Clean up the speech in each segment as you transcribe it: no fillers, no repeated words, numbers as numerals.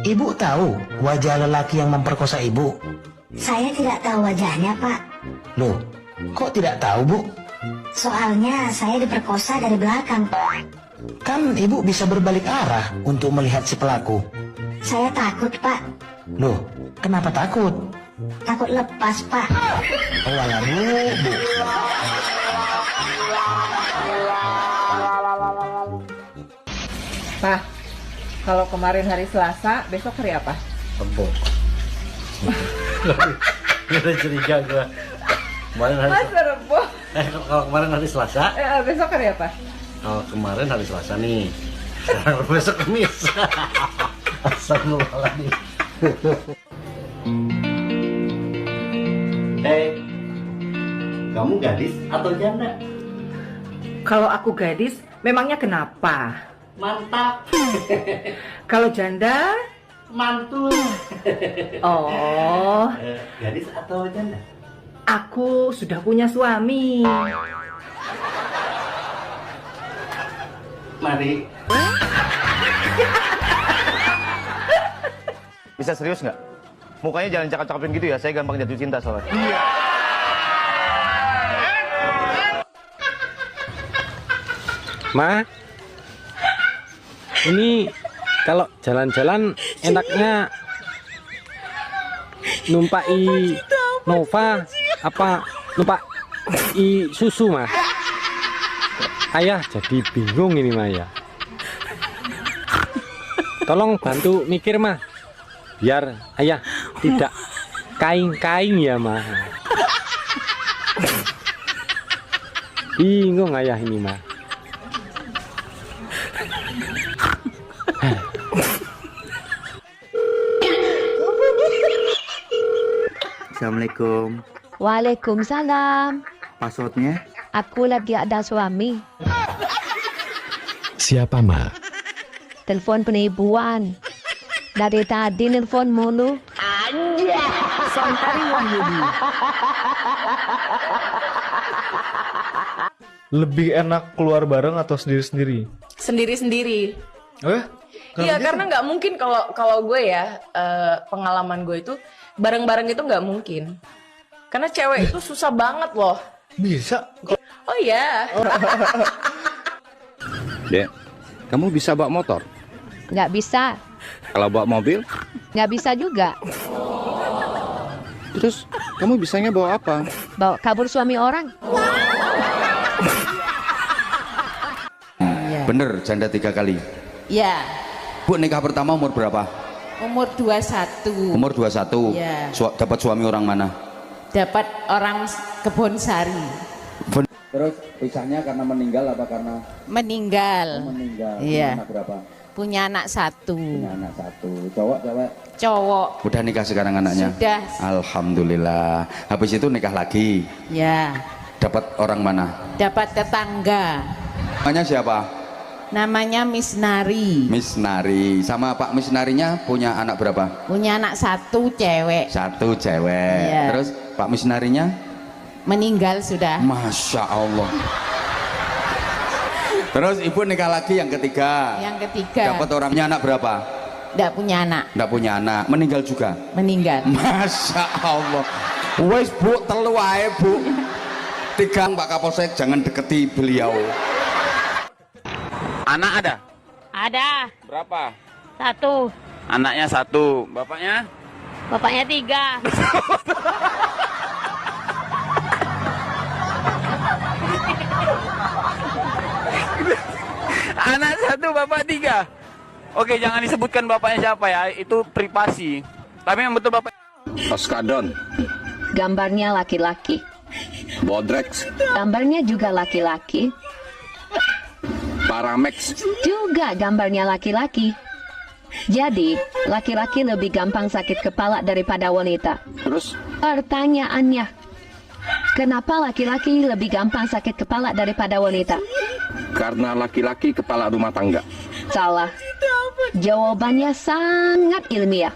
Ibu tahu wajah lelaki yang memperkosa ibu? Saya tidak tahu wajahnya, Pak. Loh, kok tidak tahu, Bu? Soalnya saya diperkosa dari belakang. Kan ibu bisa berbalik arah untuk melihat si pelaku. Saya takut, Pak. Loh, kenapa takut? Takut lepas, Pak. Oh, alah, Bu. Pak, kalau kemarin hari Selasa, besok hari apa? Rebo. Udah curiga gue. Kemarin hari Mas Rebo. kalau kemarin hari Selasa, Besok hari apa? kalau kemarin hari Selasa nih. Sekarang besok Kamis. Astagfirullahaladzim. Kamu gadis atau janda? Kalau aku gadis, memangnya kenapa? Mantap. Kalau janda, Mantul. oh, Gadis atau janda? aku sudah punya suami. Mari. Bisa serius nggak? Mukanya jangan cakap-cakapin gitu ya, saya gampang jatuh cinta soalnya. Ma, ini kalau jalan-jalan enaknya numpai Nova apa numpai susu, Ma? Ayah jadi bingung ini, Ma, ya. Tolong bantu mikir, Ma, biar ayah tidak kaing-kaing ya, Ma. Bingung ayah ini, Ma. Assalamualaikum. Waalaikumsalam. Passwordnya? Aku lagi ada suami. Siapa, Ma? Telepon penipuan. Dari tadi nelfon mulu. Santari Wahyudi. Lebih enak keluar bareng atau sendiri-sendiri? Sendiri-sendiri. Iya, karena nggak mungkin kalau gue ya, pengalaman gue itu bareng-bareng itu nggak mungkin. Karena cewek itu susah banget loh. Bisa? Oh iya. Dek, kamu bisa bawa motor? Nggak bisa. Kalau bawa mobil? Nggak bisa juga. Terus kamu bisanya bawa apa? Bawa kabur suami orang. Bener, janda 3 kali. Ya, Bu, nikah pertama umur berapa? umur 21. Umur 21. Iya. Dapat suami orang mana? Dapat orang Kebonsari. Terus pisahnya karena meninggal apa karena Meninggal. meninggal? Iya. Anak berapa? Punya anak 1. Punya anak 1. Cowok, cewek? Cowok. Udah nikah sekarang anaknya? Sudah. Alhamdulillah. Habis itu nikah lagi. Ya. Dapat orang mana? Dapat tetangga. Namanya siapa? Namanya Miss Nari. Miss Nari. Sama Pak Miss Narinya punya anak berapa? Punya anak 1 cewek. 1 cewek. Iya. Terus Pak Miss Narinya? Meninggal sudah. Masya Allah. Terus ibu nikah lagi yang ketiga. Yang ketiga. Dapat orangnya anak berapa? Tidak punya anak. Tidak punya anak. Meninggal juga. Meninggal. Masya Allah. Wes Bu, telu wae Bu. 3 Pak Kapolsek, jangan deketi beliau. Anak ada? Ada. Berapa? 1. Anaknya 1, bapaknya? Bapaknya 3. Anak 1, bapak 3. Oke, jangan disebutkan bapaknya siapa ya, itu privasi. Tapi yang betul bapak. Oskadon, Gambarnya laki-laki. Bodrex, Gambarnya juga laki-laki. Paramex, Juga gambarnya laki-laki. Jadi, laki-laki lebih gampang sakit kepala daripada wanita. terus Pertanyaannya, kenapa laki-laki lebih gampang sakit kepala daripada wanita? karena laki-laki kepala rumah tangga. Salah. Jawabannya sangat ilmiah.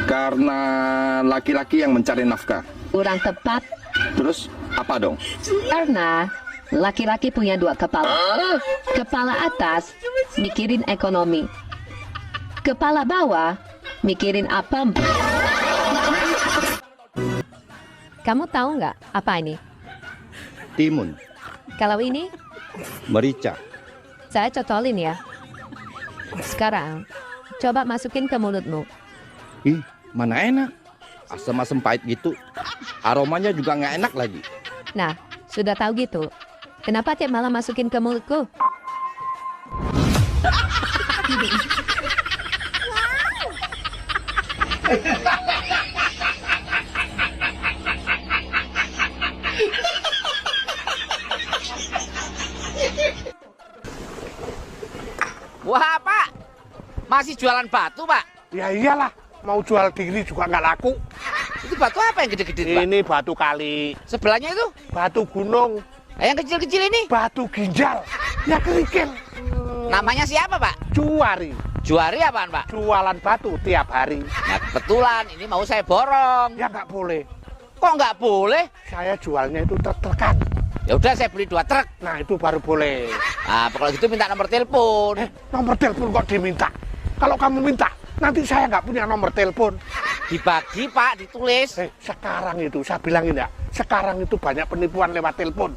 Karena laki-laki yang mencari nafkah. Kurang tepat. Terus apa dong? Karena laki-laki punya 2 kepala. Kepala atas mikirin ekonomi. Kepala bawah Mikirin apa? Kamu tahu nggak apa ini? Timun. Kalau ini, Merica. saya cocolin ya. Sekarang, coba masukin ke mulutmu. Ih, mana enak. Asam-asam pahit gitu. Aromanya juga nggak enak lagi. Nah, sudah tahu gitu. Kenapa tiap malam masukin ke mulutku? Wah, Pak. Masih jualan batu, Pak? Ya iyalah, mau jual diri juga nggak laku. Itu batu apa yang gede-gede, Pak? Ini batu kali. Sebelahnya itu? Batu gunung. Yang kecil-kecil ini? Batu ginjal. Ya kerikil. Namanya siapa, Pak? Juari. Juari apaan, Pak? Jualan batu tiap hari. Nah, kebetulan ini mau saya borong. Ya nggak boleh. Kok nggak boleh? Saya jualnya itu truk-trukan. Ya udah, saya beli 2 truk. Nah itu baru boleh. Nah, kalau gitu minta nomor telepon. Nomor telepon kok diminta? Kalau kamu minta, nanti saya nggak punya nomor telepon. Dibagi, Pak, ditulis. Sekarang itu, saya bilangin ya, sekarang itu banyak penipuan lewat telepon.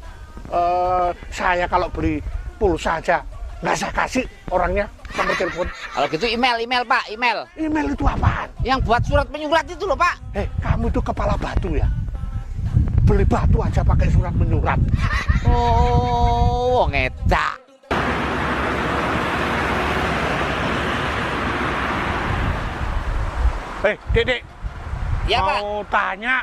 Saya kalau beli pulsa aja, nggak saya kasih orangnya nomor telepon. Kalau gitu email, Pak, email. Email itu apaan? Yang buat surat menyurat itu loh, Pak. Kamu itu kepala batu ya? Beli batu aja pakai surat menyurat. Oh, ngedak. Dedek. Ya, mau Pak. tanya.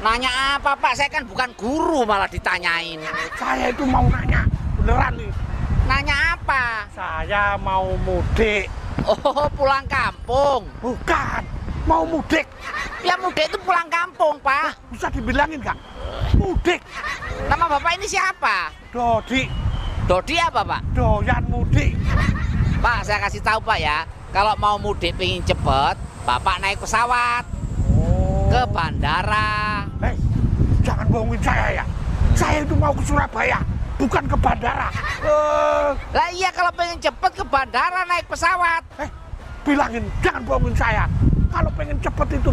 Nanya apa, Pak? Saya kan bukan guru, malah ditanyain. Saya itu mau nanya, beneran nih. Nanya apa? Saya mau mudik. Oh, pulang kampung. Bukan, mau mudik. Ya mudik itu pulang kampung, Pak. Bisa dibilangin nggak? Mudik. Nama Bapak ini siapa? Dodi. Dodi apa, Pak? Doyan mudik. Pak, saya kasih tahu, Pak ya. Kalau mau mudik pengen cepet, Bapak naik pesawat ke bandara. Jangan bohongin saya ya. Saya itu mau ke Surabaya, bukan ke bandara. Lah iya, kalau pengen cepet ke bandara naik pesawat. Bilangin, jangan bohongin saya. Kalau pengen cepet itu,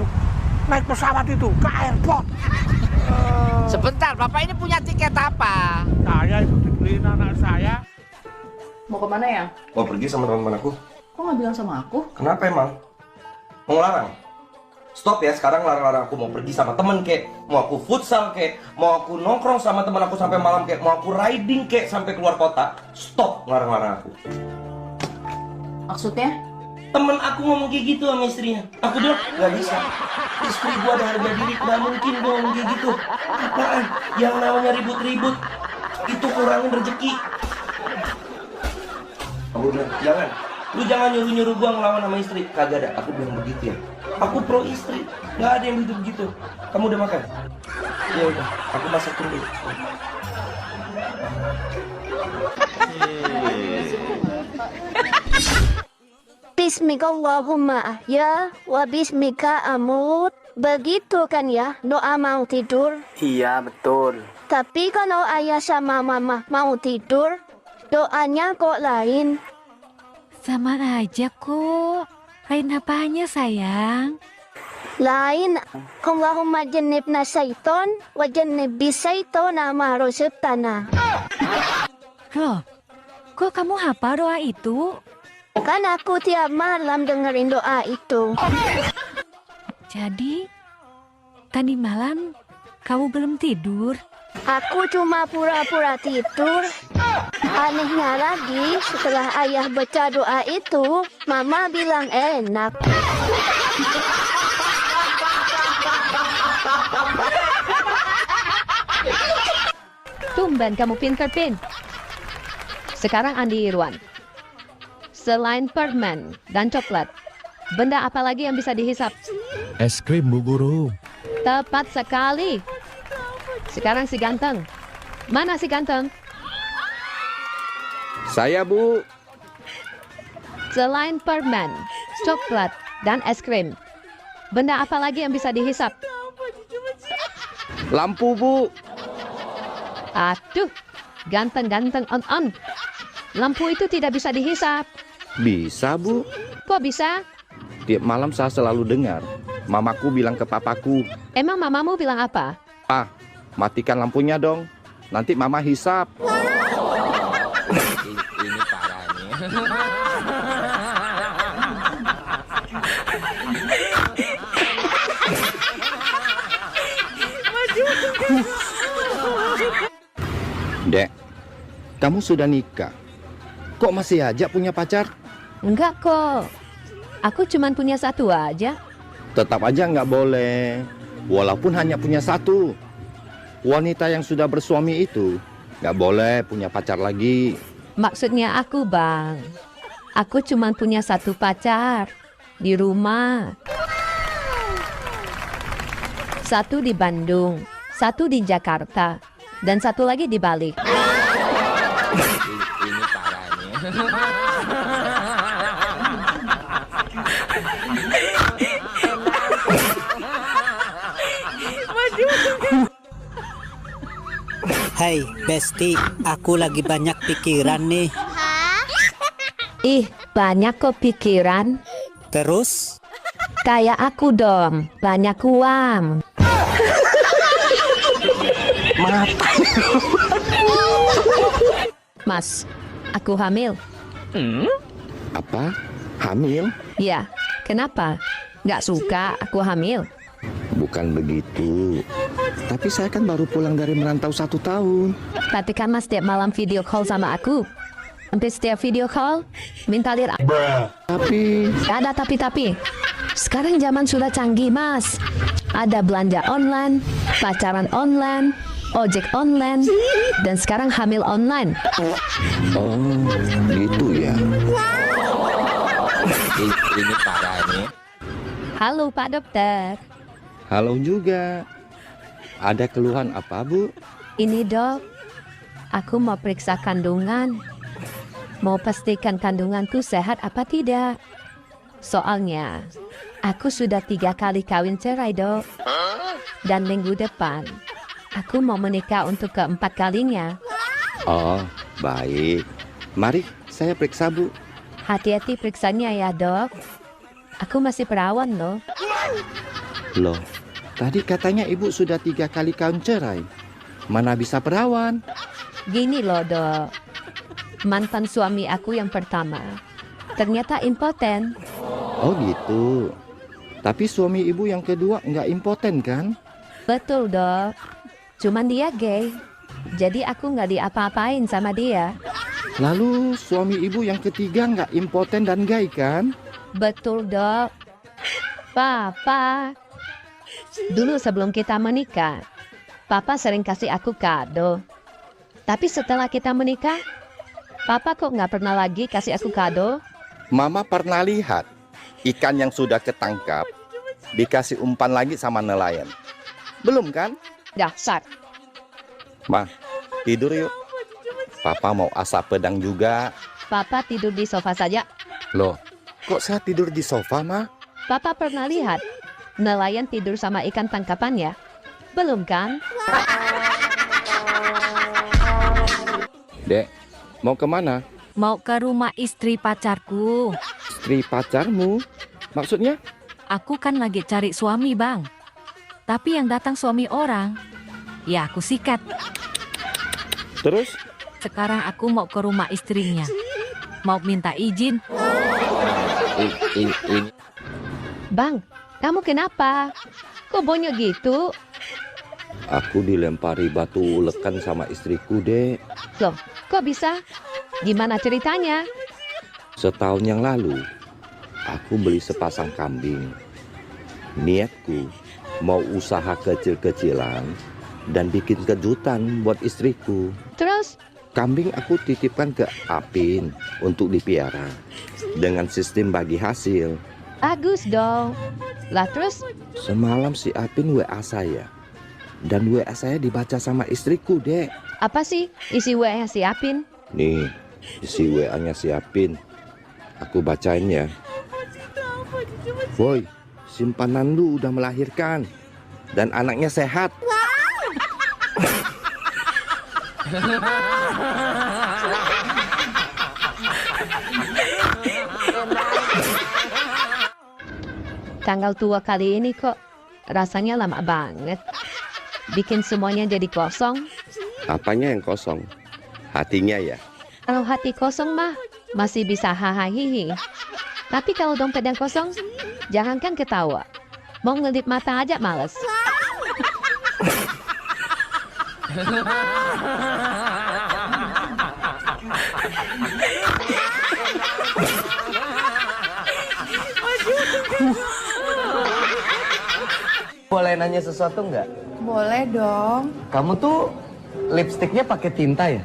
naik pesawat itu ke airport. Sebentar, Bapak ini punya tiket apa? Saya itu dibeliin anak saya. Mau kemana ya? Mau pergi sama teman-teman aku. Kok nggak bilang sama aku? Kenapa emang? Mau larang? Stop ya, sekarang larang-larang aku mau pergi sama temen kek, mau aku futsal kek, mau aku nongkrong sama temen aku sampai malam kek, mau aku riding kek sampai keluar kota. Stop larang-larang aku. Maksudnya? Temen aku ngomong kayak gitu sama istrinya. Aku bilang, gak bisa. Istri gua ada harga diri, gak mungkin gua ngomong kayak gitu. Apaan? Yang namanya ribut-ribut, itu kurangin rezeki. Aku bilang, jangan. Lu jangan nyuruh-nyuruh gua ngelawan sama istri. Kagak ada, aku bilang begitu ya. Aku pro istri, gak ada yang begitu. Kamu udah makan? Ya udah, aku masak dulu. Bismillahirrahmanirrahim ya wa bismika amut. Begitu kan ya doa mau tidur? Iya, betul. Tapi kalau ayah sama mama mau tidur, doanya kok lain. Sama aja kok. Lain apanya, sayang? Lain. Allahumma jannibna syaiton wa jannibis syaitona ma razaqtana. Loh, kok kamu hafal doa itu? Kan aku tiap malam dengerin doa itu. Jadi, tadi malam kamu belum tidur? Aku cuma pura-pura tidur. Anehnya lagi, setelah ayah baca doa itu, mama bilang enak. Tumben kamu pintar, Pin. Sekarang Andi Irwan. Selain permen dan coklat, benda apa lagi yang bisa dihisap? Es krim, Bu Guru. Tepat sekali. Sekarang si ganteng. Mana si ganteng? Saya, Bu. Selain permen, coklat, dan es krim, benda apa lagi yang bisa dihisap? Lampu, Bu. Aduh, ganteng-ganteng on. Lampu itu tidak bisa dihisap. Bisa, Bu. Kok bisa? Tiap malam saya selalu dengar mamaku bilang ke papaku, Emang mamamu bilang apa? "Ah, matikan lampunya dong, nanti mama hisap." Ini parah nih. Dek, kamu sudah nikah. Kok masih aja punya pacar? Enggak kok. Aku cuman punya satu aja. Tetap aja nggak boleh. Walaupun hanya punya satu. Wanita yang sudah bersuami itu nggak boleh punya pacar lagi. Maksudnya aku, Bang. Aku cuman punya satu pacar. Di rumah. Satu di Bandung. Satu di Jakarta. Dan satu lagi di Bali. Ini parah nih. Hai Besti, aku lagi banyak pikiran nih. Ih, banyak kok pikiran. Terus? Kayak aku dong, banyak uang. Mas, aku hamil. Apa? Hamil? Ya, kenapa? Nggak suka aku hamil? Bukan begitu. Tapi saya kan baru pulang dari merantau 1 tahun. Tapi kan Mas setiap malam video call sama aku. Hampir setiap video call, minta lihat. Tapi... Gak ada tapi-tapi. Sekarang zaman sudah canggih, Mas. Ada belanja online, pacaran online, ojek online, dan sekarang hamil online. Oh, gitu ya. Ini parah nih. Halo Pak Dokter. Halo juga. Ada keluhan apa, Bu? Ini dok, aku mau periksa kandungan. Mau pastikan kandunganku sehat apa tidak. Soalnya, aku sudah 3 kali kawin cerai, dok. Dan minggu depan, aku mau menikah untuk ke-4 kalinya. Oh, baik. Mari, saya periksa, Bu. Hati-hati periksanya ya, dok. Aku masih perawan, loh. Loh, tadi katanya Ibu sudah 3 kali kawin cerai. Mana bisa perawan? Gini loh, dok. Mantan suami aku yang pertama ternyata impoten. Oh gitu. Tapi suami Ibu yang kedua nggak impoten kan? Betul, dok. Cuman dia gay. Jadi aku nggak diapa-apain sama dia. Lalu suami Ibu yang ketiga nggak impoten dan gay kan? Betul, dok. Papa. Dulu sebelum kita menikah, Papa sering kasih aku kado. Tapi setelah kita menikah, Papa kok nggak pernah lagi kasih aku kado? Mama pernah lihat ikan yang sudah ketangkap dikasih umpan lagi sama nelayan. Belum kan? Dasar. Ma, tidur yuk. Papa mau asap pedang juga. Papa tidur di sofa saja. Loh, kok saya tidur di sofa, Ma? Papa pernah lihat nelayan tidur sama ikan tangkapannya? Belum kan? Dek, mau kemana? Mau ke rumah istri pacarku. Istri pacarmu? Maksudnya? Aku kan lagi cari suami, Bang. Tapi yang datang suami orang, ya aku sikat. Terus? Sekarang aku mau ke rumah istrinya. Mau minta izin. Bang, kamu kenapa? Kok bonyok gitu? Aku dilempari batu ulekan sama istriku, Dek. Loh, kok bisa? Gimana ceritanya? Setahun yang lalu, aku beli sepasang kambing. Niatku mau usaha kecil-kecilan dan bikin kejutan buat istriku. Terus? Kambing aku titipkan ke Apin untuk dipiara dengan sistem bagi hasil. Bagus dong. Lah terus? Semalam si Apin WA saya. Dan WA saya dibaca sama istriku, Dek. Apa sih isi WA si Apin? Nih, isi WA-nya si Apin. Aku bacain ya. Boy, simpanan lu udah melahirkan. Dan anaknya sehat. Tanggal tua kali ini kok rasanya lama banget. Bikin semuanya jadi kosong. Apanya yang kosong? Hatinya ya? Kalau hati kosong mah masih bisa hahaha. Tapi kalau dompet yang kosong, jangankan ketawa. Mau ngedip mata aja males. Boleh nanya sesuatu nggak? Boleh dong. Kamu tuh lipstiknya pakai tinta ya?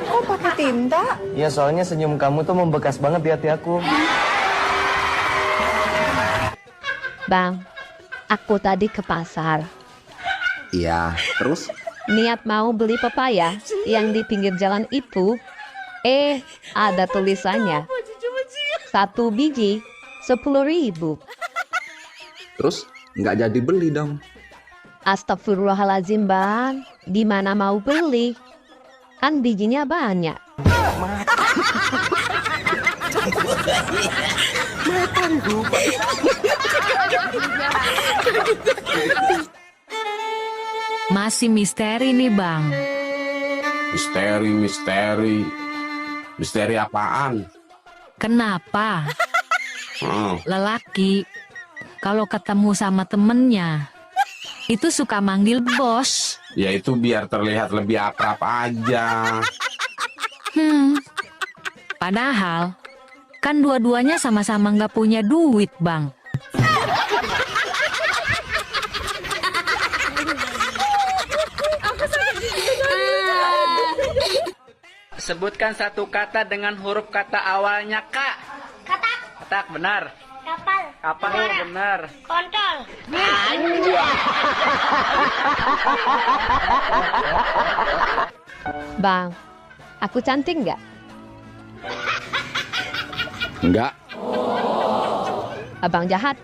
Kok pakai tinta? Ya soalnya senyum kamu tuh membekas banget di hati aku. Bang, aku tadi ke pasar. Iya, terus? Niat mau beli pepaya yang di pinggir jalan itu. Ada tulisannya. 1 biji 10.000. Terus nggak jadi beli dong? Astagfirullahaladzim bang, gimana mau beli? Kan bijinya banyak. Masih misteri nih bang. Misteri apaan? Kenapa? Lelaki kalau ketemu sama temennya itu suka manggil bos. Ya itu biar terlihat lebih akrab aja. Padahal kan dua-duanya sama-sama nggak punya duit bang. Sebutkan satu kata dengan huruf kata awalnya K. Katak. Katak, benar. Kapal. Kapal, benar. Kontol. Bang, aku cantik nggak? Enggak. Abang jahat.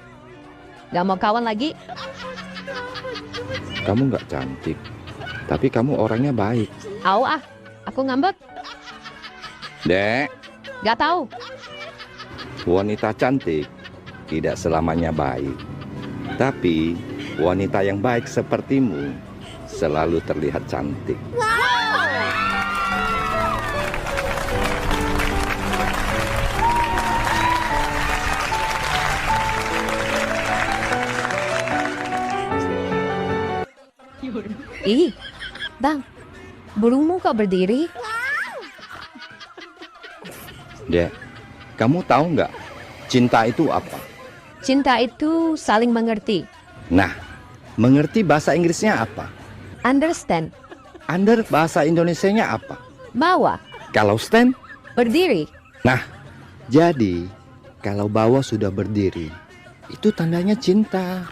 Gak mau kawan lagi? Kamu nggak cantik, tapi kamu orangnya baik. Au ah, aku ngambek. Dek, Gak tahu. wanita cantik tidak selamanya baik. Tapi wanita yang baik sepertimu selalu terlihat cantik. Ih, bang, burungmu kok berdiri? Dek, kamu tahu nggak cinta itu apa? Cinta itu saling mengerti. Nah, mengerti bahasa Inggrisnya apa? Understand. Under bahasa Indonesianya apa? Bawa. Kalau stand? Berdiri. Nah, jadi kalau bawa sudah berdiri, itu tandanya cinta.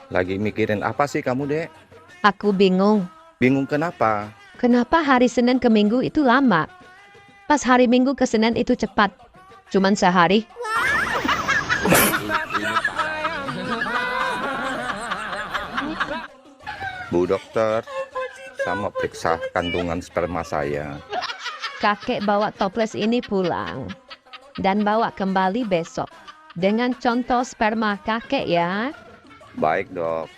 Lagi mikirin apa sih kamu, Dek? Aku bingung. Bingung kenapa? Kenapa hari Senin ke Minggu itu lama? Pas hari Minggu ke Senin itu cepat. Cuman sehari. Bu dokter, sama periksa kandungan sperma saya. Kakek bawa toples ini pulang. Dan bawa kembali besok. Dengan contoh sperma kakek ya. Baik dok.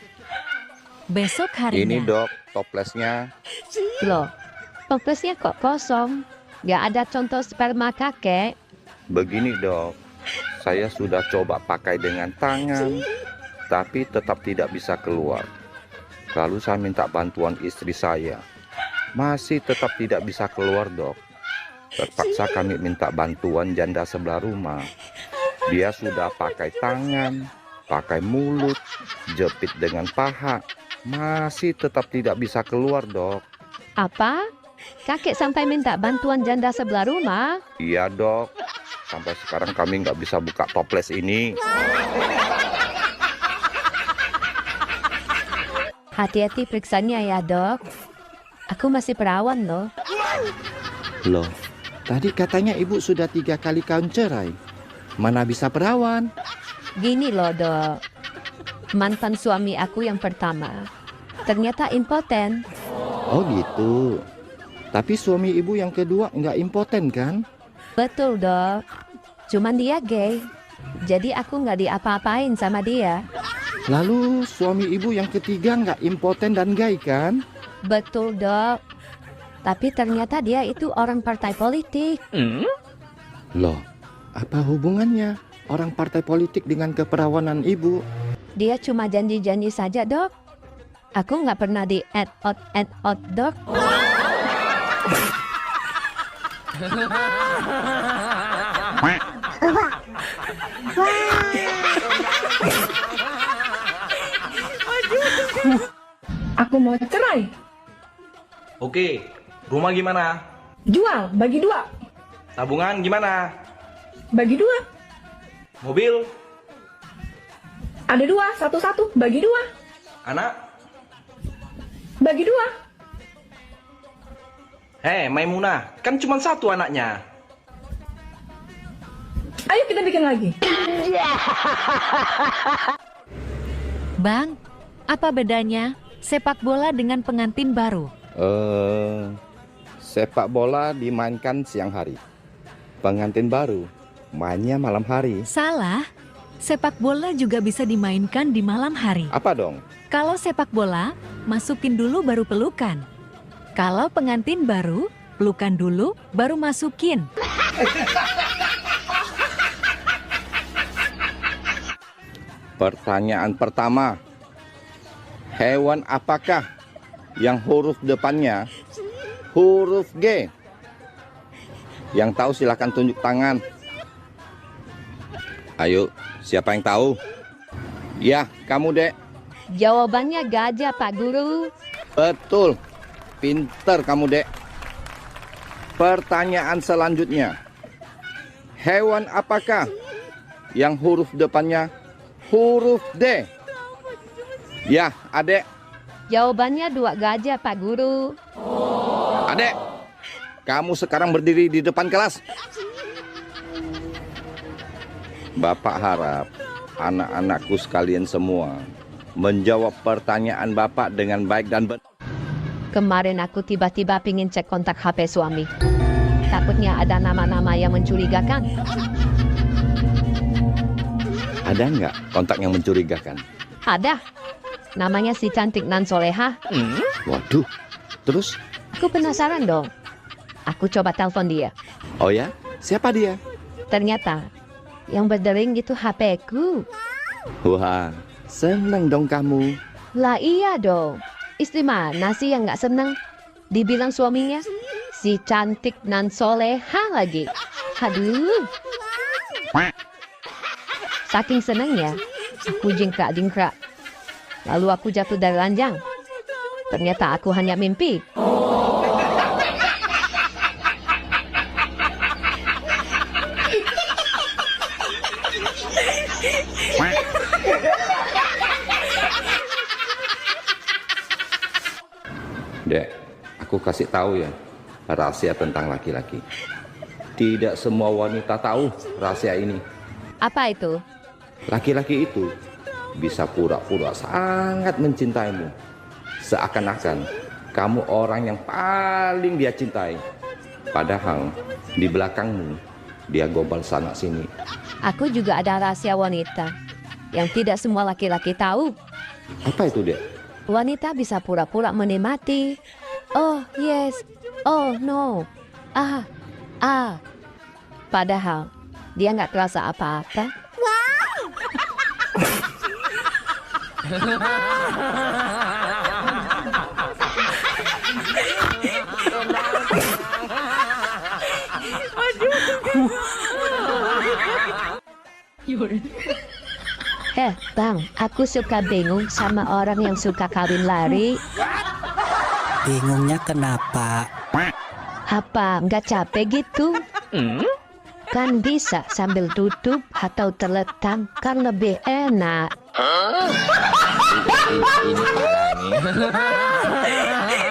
Besok harinya. Ini dok, toplesnya. Loh, toplesnya kok kosong? Gak ada contoh sperma kakek. Begini dok, saya sudah coba pakai dengan tangan, tapi tetap tidak bisa keluar. Lalu saya minta bantuan istri saya, masih tetap tidak bisa keluar dok. Terpaksa kami minta bantuan janda sebelah rumah. Dia sudah pakai tangan, pakai mulut, jepit dengan paha, masih tetap tidak bisa keluar dok. Apa? Kakek sampai minta bantuan janda sebelah rumah? Iya dok, sampai sekarang kami nggak bisa buka toples ini. Hati-hati periksanya ya dok. Aku masih perawan loh. Loh, tadi katanya ibu sudah 3 kali kawin cerai. mana bisa perawan. Gini loh, Dok. Mantan suami aku yang pertama ternyata impoten. Oh gitu. Tapi suami ibu yang kedua nggak impoten kan? Betul, Dok. Cuman dia gay. Jadi aku nggak diapa-apain sama dia. Lalu suami ibu yang ketiga nggak impoten dan gay kan? Betul, Dok. Tapi ternyata dia itu orang partai politik. Loh, apa hubungannya orang partai politik dengan keperawanan ibu? Dia cuma janji-janji saja, Dok. Aku nggak pernah di add out, Dok. Aku mau cerai. Oke, rumah gimana? Jual, bagi 2. Tabungan gimana? Bagi 2. Mobil? Ada 2, satu-satu, bagi 2. Anak? Bagi 2. Maimunah, kan cuma satu anaknya. Ayo kita bikin lagi. Bang, apa bedanya sepak bola dengan pengantin baru? Sepak bola dimainkan siang hari. Pengantin baru mainnya malam hari. Salah. Sepak bola juga bisa dimainkan di malam hari. Apa dong? Kalau sepak bola, masukin dulu baru pelukan. Kalau pengantin baru, pelukan dulu baru masukin. Pertanyaan pertama. Hewan apakah yang huruf depannya huruf G? Yang tahu silahkan tunjuk tangan. Ayo, siapa yang tahu? Ya, kamu, Dek. Jawabannya gajah, Pak Guru. Betul. Pinter kamu, Dek. Pertanyaan selanjutnya. Hewan apakah yang huruf depannya huruf D? Ya, Adek. Jawabannya 2 gajah, Pak Guru. Adek, kamu sekarang berdiri di depan kelas. Bapak harap anak-anakku sekalian semua menjawab pertanyaan Bapak dengan baik dan benar. Kemarin aku tiba-tiba pingin cek kontak HP suami. Takutnya ada nama-nama yang mencurigakan. Ada nggak kontak yang mencurigakan? Ada. Namanya si cantik nan soleha. Waduh, terus? Aku penasaran dong. Aku coba telepon dia. Oh ya? Siapa dia? Ternyata yang berdering itu HP-ku. Wah, seneng dong kamu. Lah iya dong. Istri mana sih yang nggak seneng? Dibilang suaminya si cantik nan soleha lagi. Aduh. Saking senengnya, aku jingkrak-jingkrak. Lalu aku jatuh dari ranjang. Ternyata aku hanya mimpi. Dek, aku kasih tahu ya rahasia tentang laki-laki. Tidak semua wanita tahu rahasia ini. Apa itu? Laki-laki itu bisa pura-pura sangat mencintaimu. Seakan-akan kamu orang yang paling dia cintai. Padahal di belakangmu dia gobal sana sini. Aku juga ada rahasia wanita yang tidak semua laki-laki tahu. Apa itu, Dek? Wanita bisa pura-pura menikmati. Oh yes, oh no, padahal dia nggak terasa apa-apa. Bang, aku suka bingung sama orang yang suka kawin lari. Bingungnya kenapa? Apa nggak capek gitu? Kan bisa sambil duduk atau terletak, kan lebih enak. Ini parah nih.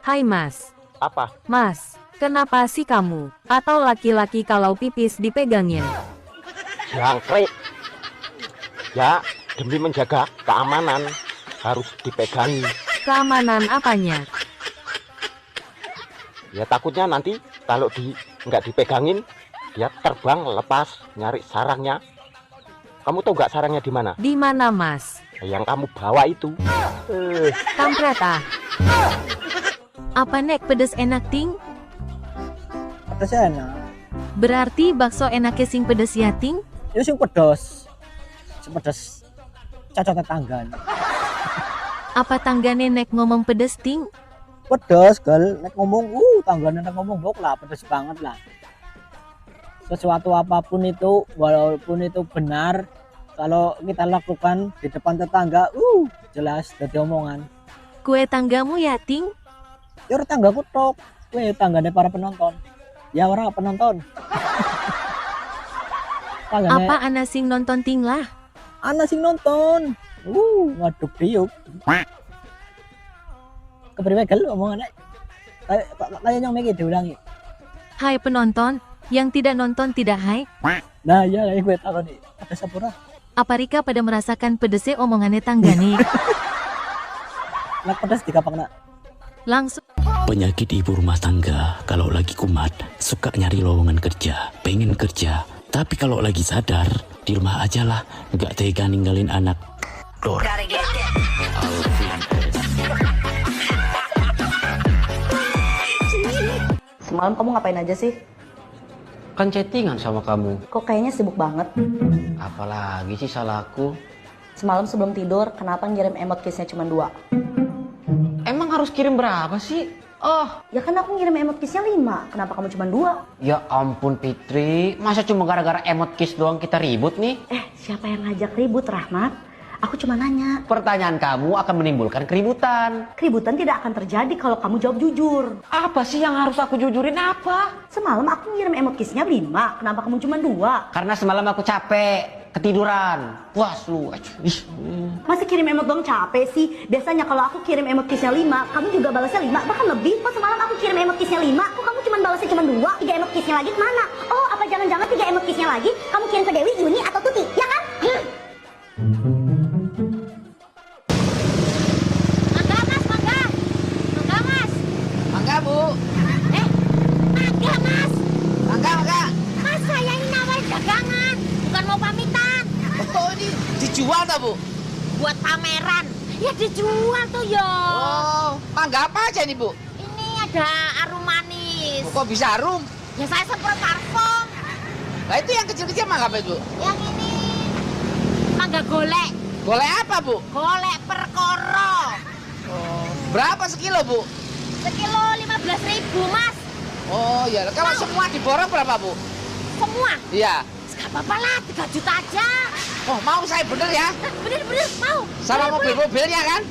Hai Mas. Apa? Mas, Kenapa sih kamu? Atau laki-laki kalau pipis dipegangnya? Jangkrik. Ya, demi menjaga keamanan harus dipegangi. Keamanan apanya? Ya takutnya nanti kalau nggak dipegangin, dia terbang lepas nyari sarangnya. Kamu tahu nggak sarangnya di mana? Di mana, Mas? Yang kamu bawa itu. Kampret ah. Apa nek pedes enak ting? Pedes enak. Berarti bakso enaknya sing pedes ya ting? Ya sing pedes. Sing pedes cocok tetangga. Apa tanggane nek ngomong pedes ting? Pedes gal nek ngomong tanggane nek ngomong bok lah pedes banget lah. Sesuatu apapun itu walaupun itu benar kalau kita lakukan di depan tetangga jelas jadi omongan. Kue tanggamu ya ting? Ya tanggaku tok. Kue tanggane para penonton. Ya orang penonton. Apa ana sing nonton ting lah? Ana sing nonton. Ngaduk diuk. Keberwegel omongannya. Kayak yang mikir diulangi. Hai penonton, yang tidak nonton tidak hai. Nah ya gue tahu nih. Ada sapura. Apa Rika pada merasakan pedesnya omongannya tanggane? Nak pedes di kapang nak. Langsung. Penyakit ibu rumah tangga kalau lagi kumat suka nyari lowongan kerja, pengen kerja. Tapi kalau lagi sadar di rumah aja lah, nggak tega ninggalin anak. Dor. Semalam kamu ngapain aja sih? Kan chattingan sama kamu. Kok kayaknya sibuk banget? Apalagi sih salahku? Semalam sebelum tidur, kenapa ngirim emot kissnya cuma 2? Emang harus kirim berapa sih? Ya kan aku ngirim emot kissnya 5. Kenapa kamu cuma 2? Ya ampun Fitri, masa cuma gara-gara emot kiss doang kita ribut nih? Siapa yang ngajak ribut, Rahmat? Aku cuma nanya. Pertanyaan kamu akan menimbulkan keributan. Keributan tidak akan terjadi kalau kamu jawab jujur. Apa sih yang harus aku jujurin apa? Semalam aku ngirim emot kissnya 5. Kenapa kamu cuma 2? Karena semalam aku capek, ketiduran. Puas lu. Masih kirim emot dong capek sih. Biasanya kalau aku kirim emot kissnya 5, kamu juga balasnya 5, bahkan lebih. Kok semalam aku kirim emot kissnya 5, kok kamu cuma balasnya cuma 2? 3 emot kissnya lagi kemana? Oh, apa jangan-jangan 3 emot kissnya lagi kamu kirim ke Dewi, Yuni, atau Tuti, ya kan? Mangga, Bu. Mangga, Mas. Mangga. Mas, saya ini nawarin dagangan, bukan mau pamitan. Oh, ini dijual tak, Bu? Buat pameran. Ya dijual tuh, yo. Oh, mangga apa aja nih, Bu? Ini ada arum manis. Kok bisa arum? Ya saya semprot parfum. Nah, itu yang kecil-kecil mangga apa, Bu? Yang ini mangga golek. Golek apa, Bu? Golek perkoro. Oh, berapa sekilo, Bu? Sekilo 15.000, Mas. Oh, ya. Kalau semua diborong berapa, Bu? Semua? Iya. Gak apa-apa lah, 3 juta aja. Oh, mau saya bener ya? Bener, mau. Sama Bener, mobil-mobilnya kan?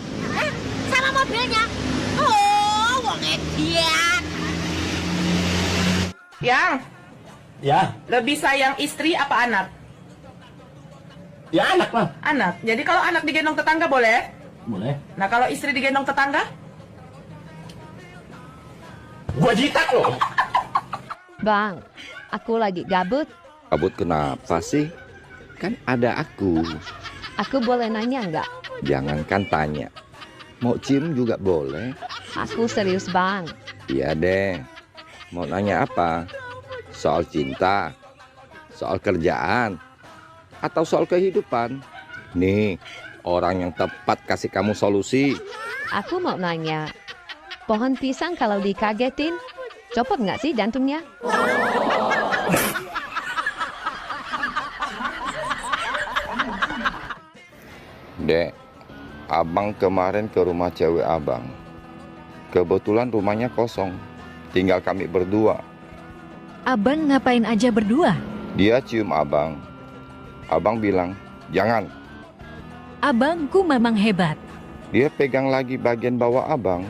Sama mobilnya. Oh, wong edian. Yang? Ya. Lebih sayang istri apa anak? Ya anak lah. Anak. Jadi kalau anak digendong tetangga boleh? Boleh. Nah kalau istri digendong tetangga? Gua jitak loh. Bang, aku lagi gabut. Kabut kenapa sih? Kan ada aku. Aku boleh nanya nggak? Jangankan tanya. Mau cium juga boleh. Aku serius bang. Iya deh. Mau nanya apa? Soal cinta? Soal kerjaan? Atau soal kehidupan? Nih, orang yang tepat kasih kamu solusi. Aku mau nanya, pohon pisang kalau dikagetin, copot nggak sih jantungnya? Dek, abang kemarin ke rumah cewek abang. Kebetulan rumahnya kosong, tinggal kami berdua. Abang ngapain aja berdua? Dia cium abang. Abang bilang, jangan. Abangku memang hebat. Dia pegang lagi bagian bawah abang.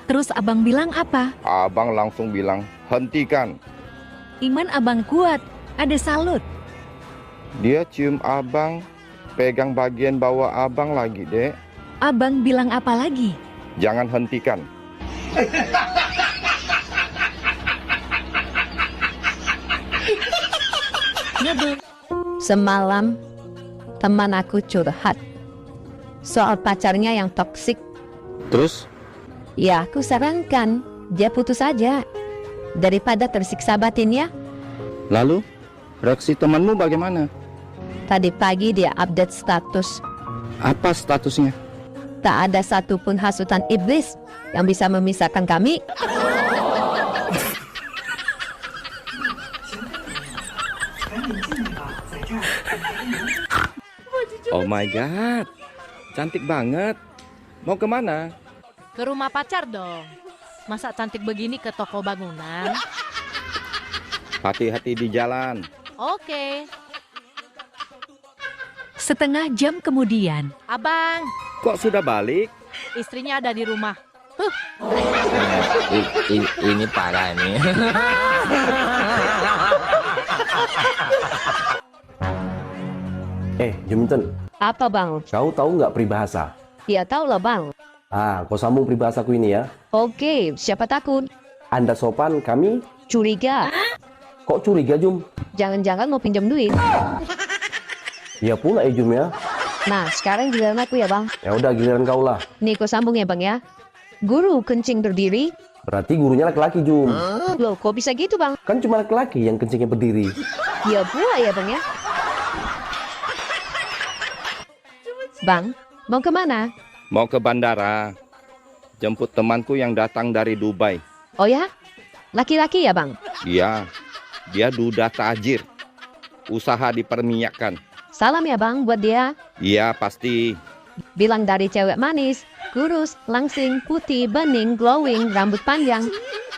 Terus abang bilang apa? Abang langsung bilang, hentikan. Iman abang kuat, ada salut. Dia cium abang, pegang bagian bawah abang lagi, Dek. Abang bilang apa lagi? Jangan hentikan. Semalam teman aku curhat soal pacarnya yang toksik. Terus? Ya, aku sarankan dia putus aja daripada tersiksa batinnya. Lalu, reaksi temanmu bagaimana? Tadi pagi dia update status. Apa statusnya? Tak ada satupun hasutan iblis yang bisa memisahkan kami. Oh my god, cantik banget. Mau kemana? Ke rumah pacar dong. Masa cantik begini ke toko bangunan? Hati-hati di jalan. Oke. Setengah jam kemudian. Abang, Kok sudah balik? istrinya ada di rumah. Ini parah nih. Juminten, Apa bang? kau tahu nggak peribahasa? Ya tahu lah bang. Kau sambung peribahasaku ini ya. Oke, siapa takut? Anda sopan, kami Curiga. kok curiga, Jum? Jangan-jangan mau pinjam duit. Ya pula ya, Jum ya. Nah, sekarang giliran aku ya bang. Ya udah, giliran kau lah. Nih kau sambung ya bang ya. Guru kencing berdiri. Berarti gurunya laki-laki, Jum. Loh, kok bisa gitu bang? Kan cuma laki-laki yang kencingnya berdiri. Ya pula ya bang ya. Bang, mau kemana? Mau ke bandara. Jemput temanku yang datang dari Dubai. Oh ya? Laki-laki ya bang? Iya, dia duda tajir. Usaha diperminyakan. Salam ya bang buat dia. Iya, pasti. Bilang dari cewek manis, kurus, langsing, putih, bening, glowing, rambut panjang,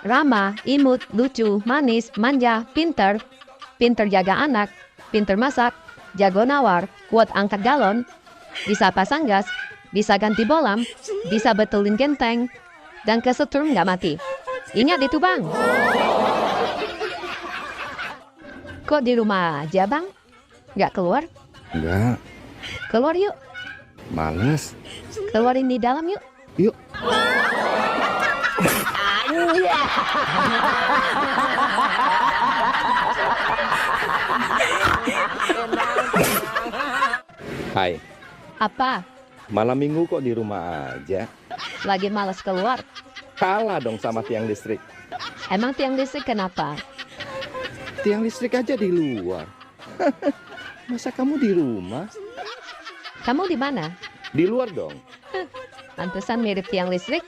ramah, imut, lucu, manis, manja, pinter jaga anak, pinter masak, jago nawar, kuat angkat galon, bisa pasang gas, bisa ganti bolam, bisa betulin genteng, dan kesetrum nggak mati. Ingat itu bang. Kok di rumah aja bang? Nggak keluar? Enggak, Keluar yuk. males. Keluarin di dalam yuk. Yuk. Hai, Apa? malam minggu kok di rumah aja? Lagi malas keluar. Kalah dong sama tiang listrik. Emang tiang listrik kenapa? Tiang listrik aja di luar. Masa kamu di rumah? Kamu di mana? Di luar dong. Pantesan mirip tiang listrik.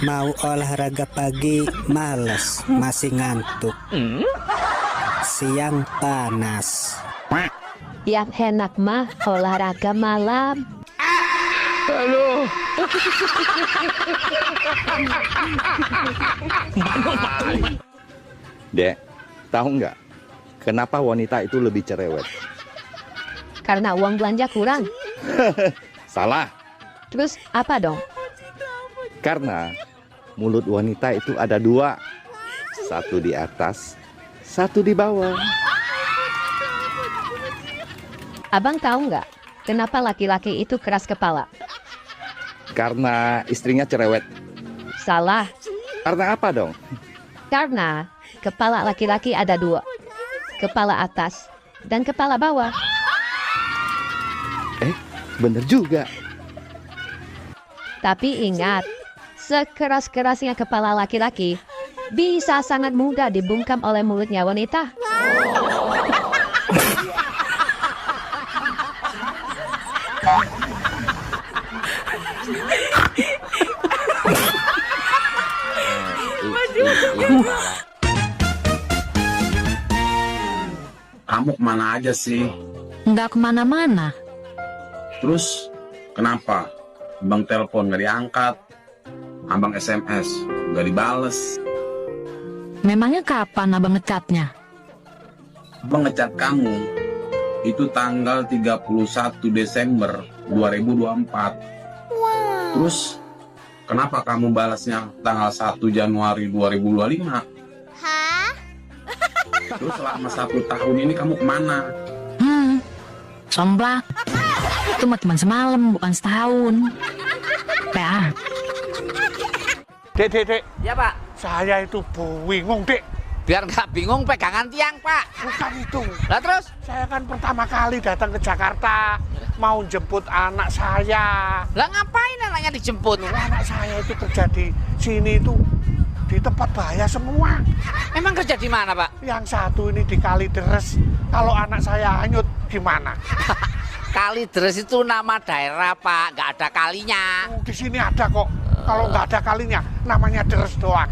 Mau olahraga pagi males, masih ngantuk. Siang panas. Yang enak mah olahraga malam. Halo. Dek, tahu nggak kenapa wanita itu lebih cerewet? Karena uang belanja kurang. Salah. Terus apa dong? Karena mulut wanita itu ada dua. Satu di atas, satu di bawah. Abang tahu nggak kenapa laki-laki itu keras kepala? Karena istrinya cerewet. Salah. Karena apa dong? Karena kepala laki-laki ada dua. Kepala atas dan kepala bawah. Bener juga. Tapi ingat, sekeras-kerasnya kepala laki-laki bisa sangat mudah dibungkam oleh mulutnya wanita. Kamu kemana aja sih? Nggak kemana-mana. Terus kenapa? Abang telepon nggak diangkat, abang SMS nggak dibales. Memangnya kapan abang ngecatnya? Abang ngecat kamu itu tanggal 31 Desember 2024. Terus kenapa kamu balasnya tanggal 1 Januari 2025? Terus selama 1 tahun ini kamu kemana? Somplak. Itu mah cuma semalam, bukan setahun. PA. Dek. Ya, Pak. Saya itu bingung, Dek. Biar nggak bingung pegangan tiang, Pak. Bukan itu. Lah terus? Saya kan pertama kali datang ke Jakarta, mau jemput anak saya. Lah ngapain anaknya dijemput? Anak saya itu kerja di sini itu di tempat bahaya semua. Emang kerja di mana, Pak? Yang satu ini di Kalideres. Kalau anak saya hanyut gimana? Kalideres itu nama daerah, Pak. Nggak ada kalinya. Di sini ada kok. Kalau nggak ada kalinya, namanya deres doang.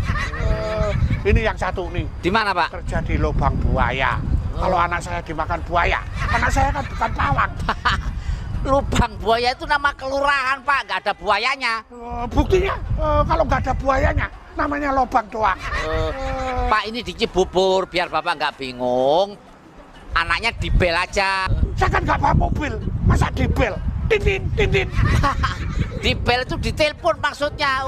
Ini yang satu nih. Di mana, Pak? Kerja di lubang buaya. Kalau anak saya dimakan buaya, anak saya kan bukan pawang. Lubang buaya itu nama kelurahan, Pak. Nggak ada buayanya. Buktinya, kalau nggak ada buayanya, namanya lubang doang. Pak, ini di Cibubur, biar Bapak nggak bingung. Anaknya dibel aja. Saya kan nggak bawa mobil, masa dibel? Tintin. Dibel itu ditelepon maksudnya.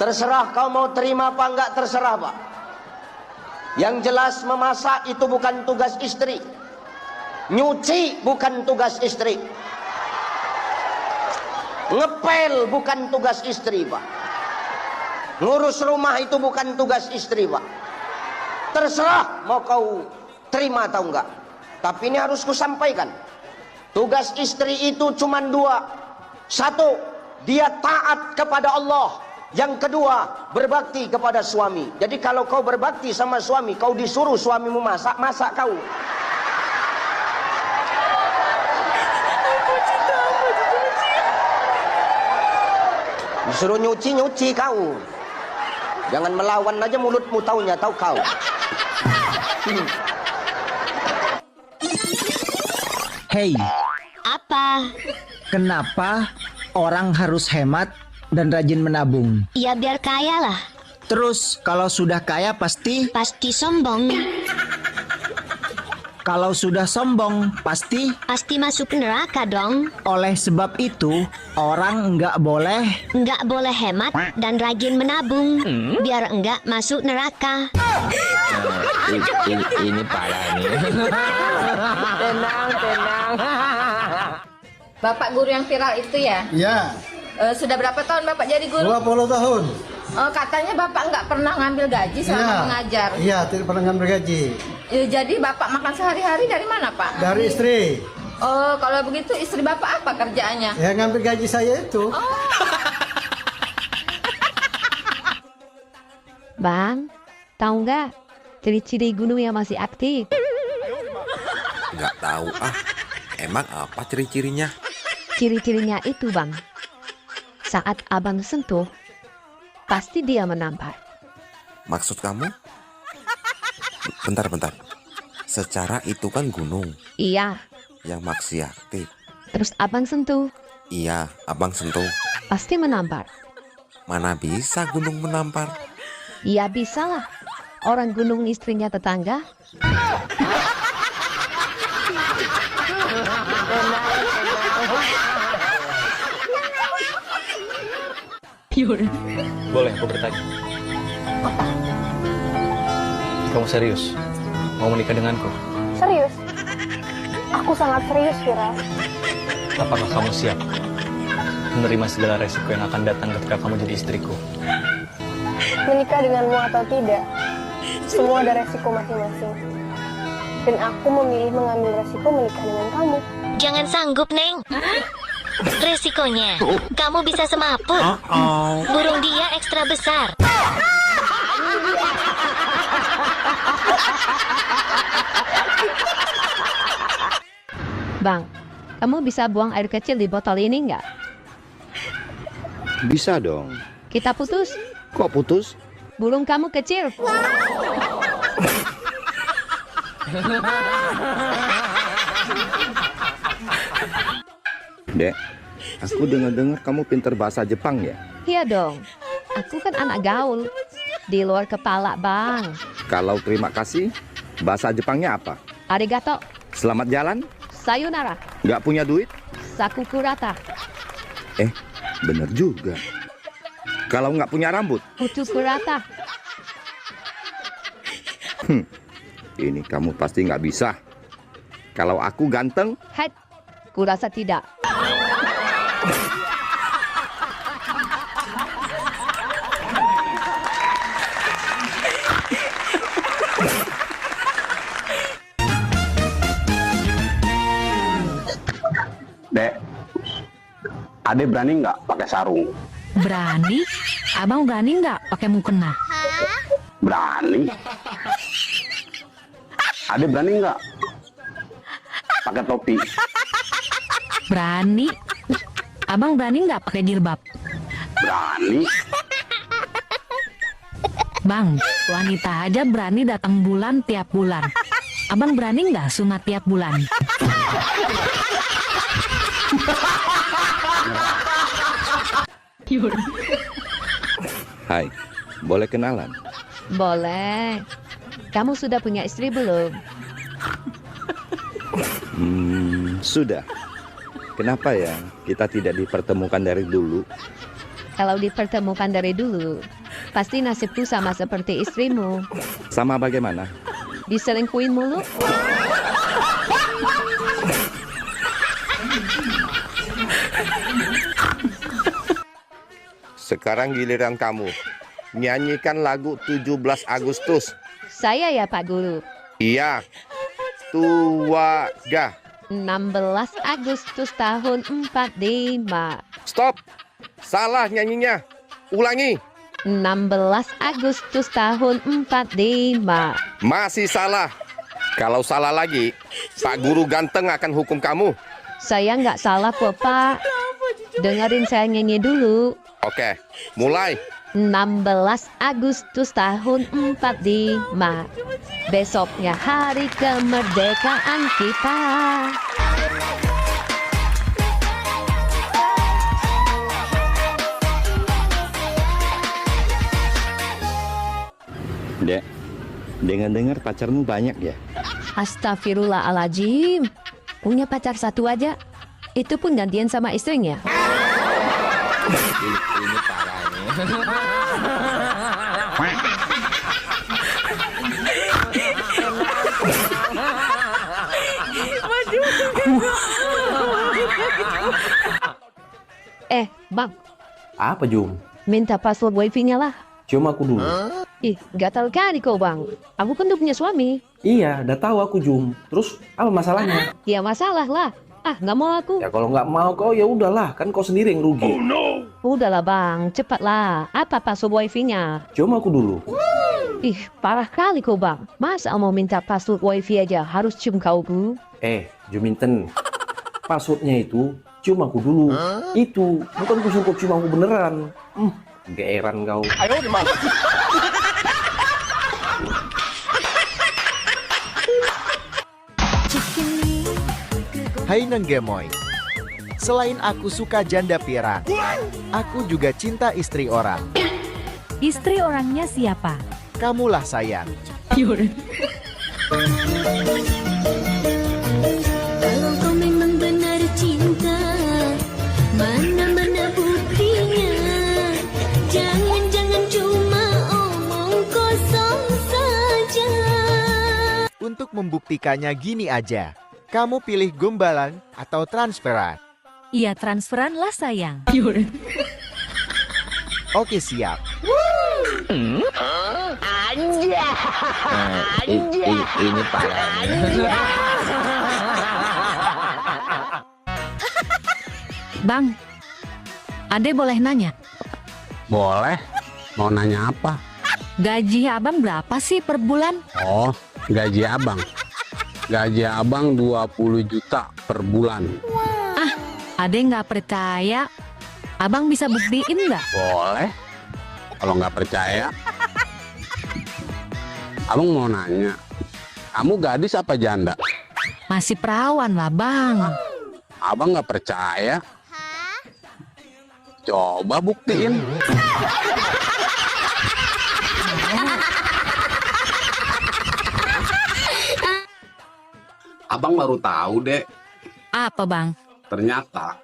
Terserah kau mau terima apa enggak, terserah, Pak. Yang jelas memasak itu bukan tugas istri. Nyuci bukan tugas istri. Ngepel bukan tugas istri, Pak. Ngurus rumah itu bukan tugas istri, Pak. Terserah mau kau terima atau enggak. Tapi ini harus kusampaikan. Tugas istri itu cuma dua. Satu, dia taat kepada Allah. Yang kedua, berbakti kepada suami. Jadi kalau kau berbakti sama suami, kau disuruh suamimu masak, masak kau. Disuruh nyuci, nyuci kau. Jangan melawan aja mulutmu, taunya tahu kau. Hei, Apa? kenapa orang harus hemat dan rajin menabung? Ya biar kaya lah. Terus kalau sudah kaya pasti sombong. Kalau sudah sombong pasti masuk neraka dong. Oleh sebab itu orang nggak boleh hemat dan rajin menabung biar enggak masuk neraka. Ini parah nih. Tenang. Bapak guru yang viral itu ya? Iya. Sudah berapa tahun Bapak jadi guru? 20 tahun. Katanya Bapak nggak pernah ngambil gaji selama mengajar. Iya, tidak pernah ngambil gaji. Jadi Bapak makan sehari-hari dari mana, Pak? Dari istri. Oh, kalau begitu istri Bapak apa kerjaannya? Ya ngambil gaji saya itu. Bang, tahu nggak ciri-ciri gunung yang masih aktif? Nggak tahu ah. Emang apa ciri-cirinya? Ciri-cirinya itu, Bang. Saat abang sentuh, pasti dia menampar. Maksud kamu? Bentar. Secara itu kan gunung. Iya. Yang masih aktif. Terus abang sentuh. Iya, abang sentuh. Pasti menampar. Mana bisa gunung menampar? Ya bisa lah. Orang gunung istrinya tetangga. Boleh aku bertanya? Kamu serius? Mau menikah denganku? Serius? Aku sangat serius, Vira. Apakah kamu siap menerima segala resiko yang akan datang ketika kamu jadi istriku? Menikah denganmu atau tidak, semua ada resiko masing-masing. Dan aku memilih mengambil resiko menikah dengan kamu. Jangan sanggup, Neng. Resikonya, kamu bisa semaput. Burung dia ekstra besar. Bang, kamu bisa buang air kecil di botol ini nggak? Bisa dong. Kita putus. Kok putus? Burung kamu kecil. Dek, aku dengar-dengar kamu pintar bahasa Jepang ya? Iya dong. Aku kan anak gaul. Di luar kepala, Bang. Kalau terima kasih, bahasa Jepangnya apa? Arigato. Selamat jalan? Sayonara. Nggak punya duit? Sakukurata. Bener juga. Kalau nggak punya rambut? Utukurata. Ini kamu pasti nggak bisa. Kalau aku ganteng? Hai, Kurasa tidak. Dek, Ade berani nggak pakai sarung? Berani? Abang berani nggak pakai mukena? Berani. Ade berani nggak pakai topi? Berani. Abang berani nggak pakai jilbab? Berani. Bang, wanita aja berani datang bulan tiap bulan. Abang berani nggak sunat tiap bulan? Hai, boleh kenalan? Boleh. Kamu sudah punya istri belum? Sudah. Kenapa ya kita tidak dipertemukan dari dulu? Kalau dipertemukan dari dulu, pasti nasibku sama seperti istrimu. Sama bagaimana? Diselingkuhin mulu. Sekarang giliran kamu. Nyanyikan lagu 17 Agustus. Saya ya Pak Guru. Iya. Tuaga. 16 Agustus tahun 45. Stop. Salah nyanyinya. Ulangi. 16 Agustus tahun 45. Masih salah. Kalau salah lagi, Pak Guru ganteng akan hukum kamu. Saya nggak salah kok Pak. Dengerin saya nyanyi dulu. Oke, mulai. 16 Agustus tahun 45. Besoknya hari kemerdekaan kita. Dek, dengar-dengar pacarmu banyak ya? Astagfirullahaladzim. Punya pacar satu aja. Itu pun gantian sama istrinya. Ini parah ini. Bang. Apa, Jum? Minta password wifi-nya lah. Cium aku dulu. Ih, gatal kali kau Bang. Aku kan udah punya suami. Iya, udah tahu aku, Jum. Terus apa masalahnya? Ya masalah lah. Ah, nggak mau aku. Ya kalau nggak mau kau ya udahlah, kan kau sendiri yang rugi. Oh no. Udahlah Bang, cepatlah. Apa password wifi-nya? Cium aku dulu. Ih, parah kali kau Bang. Masa mau minta password wifi aja harus cium kau Bu? Juminten. Passwordnya itu cium aku dulu. Itu bukan kusung kau cium aku beneran. Geeran kau. Ayo dimana? Hai Nenggemoy. Selain aku suka janda pirang, aku juga cinta istri orang. Istri orangnya siapa? Kamulah sayang. Kalau kau memang benar cinta, mana-mana buktinya. Jangan-jangan cuma omong kosong saja. Untuk membuktikannya gini aja. Kamu pilih gombalan atau transferan? Iya transferan lah sayang. Oke siap. Ini parah ini. Bang, Ade boleh nanya? Boleh. Mau nanya apa? Gaji abang berapa sih per bulan? Oh, gaji abang. Gaji abang 20 juta per bulan. Ah, Ade nggak percaya. Abang bisa buktiin nggak? Boleh. Kalau nggak percaya, abang mau nanya, kamu gadis apa janda? Masih perawan lah bang. Abang nggak percaya? Coba buktiin. Abang baru tahu dek. Apa bang? Ternyata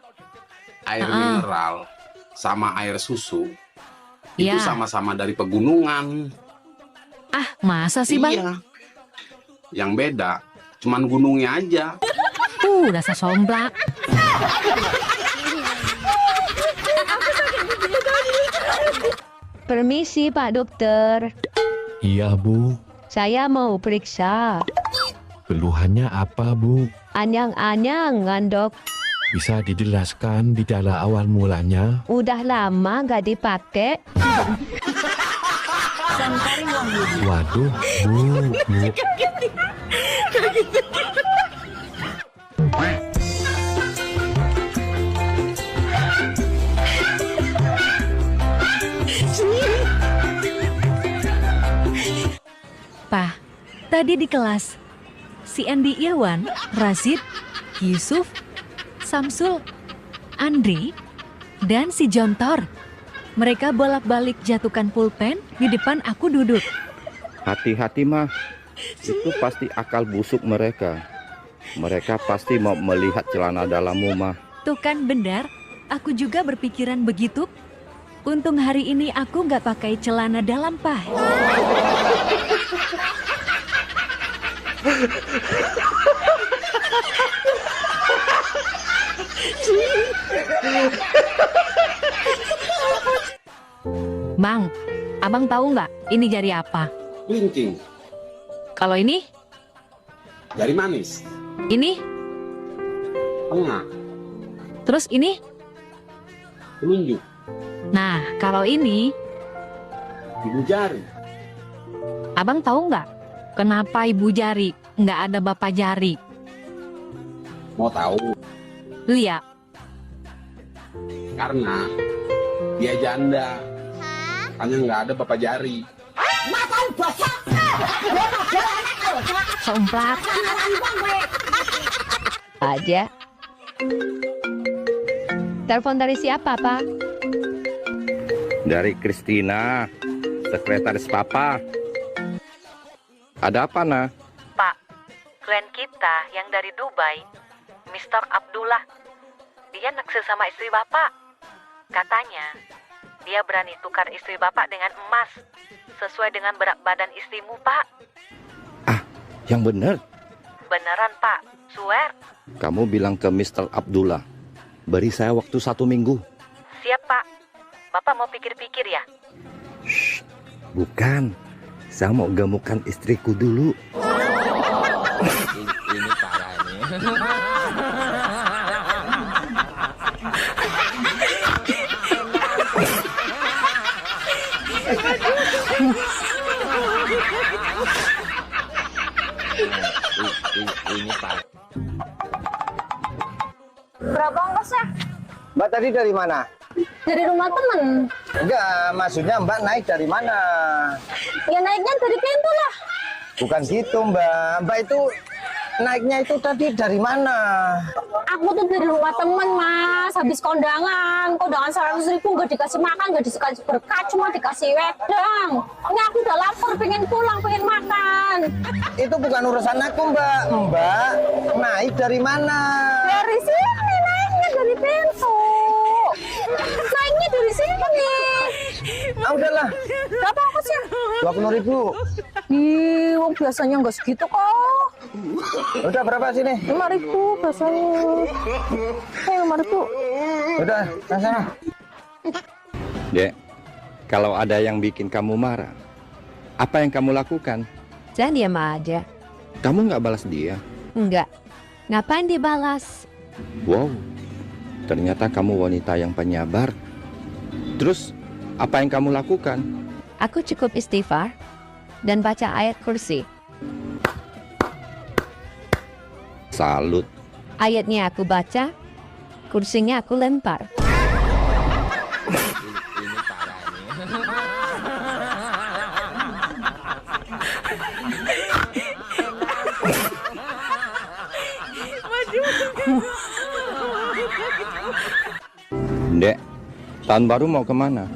air mineral sama air susu itu sama-sama dari pegunungan. Ah, masa sih bang? Iya. Yang beda cuman gunungnya aja. Dasar somplak. Permisi Pak Dokter, Iya, Bu. saya mau periksa. Keluhannya apa, Bu? Anyang-anyangan dok, Bisa dijelaskan gejala awal mulanya? udah lama gak dipakai. Waduh, Bu. Pak, tadi di kelas, si Andi Iwan, Razid, Yusuf, Samsul, Andri, dan si Jontor. Mereka bolak-balik jatuhkan pulpen di depan aku duduk. Hati-hati mah, itu pasti akal busuk mereka. Mereka pasti mau melihat celana dalammu mah. Tuh kan benar, aku juga berpikiran begitu. Untung hari ini aku nggak pakai celana dalam, Pak. Bang, abang tahu nggak ini jari apa? Kelingking, Kalau ini? jari manis, Ini? tengah, Terus ini? telunjuk, Nah, kalau ini, ibu jari. abang tahu nggak kenapa ibu jari nggak ada bapak jari? Mau tahu? Lihat. Karena dia janda. Hanya nggak ada bapak jari. Somplak. Aja. Telepon dari siapa, Pak? Dari Kristina, sekretaris Papa. Ada apa, Nah? Pak, klien kita yang dari Dubai, Mr. Abdullah, dia naksir sama istri bapak. Katanya, dia berani tukar istri bapak dengan emas, sesuai dengan berat badan istrimu, Pak. Yang benar, Beneran, Pak, swear. kamu bilang ke Mr. Abdullah, beri saya waktu 1 minggu. Siap, Pak. Bapak mau pikir-pikir ya? Bukan, saya mau gemukkan istriku dulu. Ini parah ini. Ini parah. Berapa ongkosnya? Mbak tadi dari mana? Dari rumah temen. Enggak, maksudnya Mbak naik dari mana? Ya naiknya dari pintu lah. Bukan gitu Mbak. Mbak itu naiknya itu tadi dari mana? Aku tuh dari rumah temen mas. Habis kondangan 100.000 nggak dikasih makan, nggak dikasih berkat, cuma dikasih wedang. Ini aku udah lapar, pengen pulang, pengen makan. Itu bukan urusan aku Mbak. Mbak naik dari mana? Dari sini naiknya dari pintu. Naiknya dari sini. Ah udahlah. Berapa ongkosnya? 20.000. Ih, wong biasanya nggak segitu kok. Udah berapa sini? 5.000 biasanya. 5.000. Udah, sana. Dek, kalau ada yang bikin kamu marah, apa yang kamu lakukan? Saya diam aja. Kamu nggak balas dia? Enggak. Ngapain dibalas? Wow, ternyata kamu wanita yang penyabar. Terus, apa yang kamu lakukan? Aku cukup istighfar dan baca ayat kursi. Salut. Ayatnya aku baca, kursinya aku lempar. Ini parah ini. Dek, tahun baru mau kemana?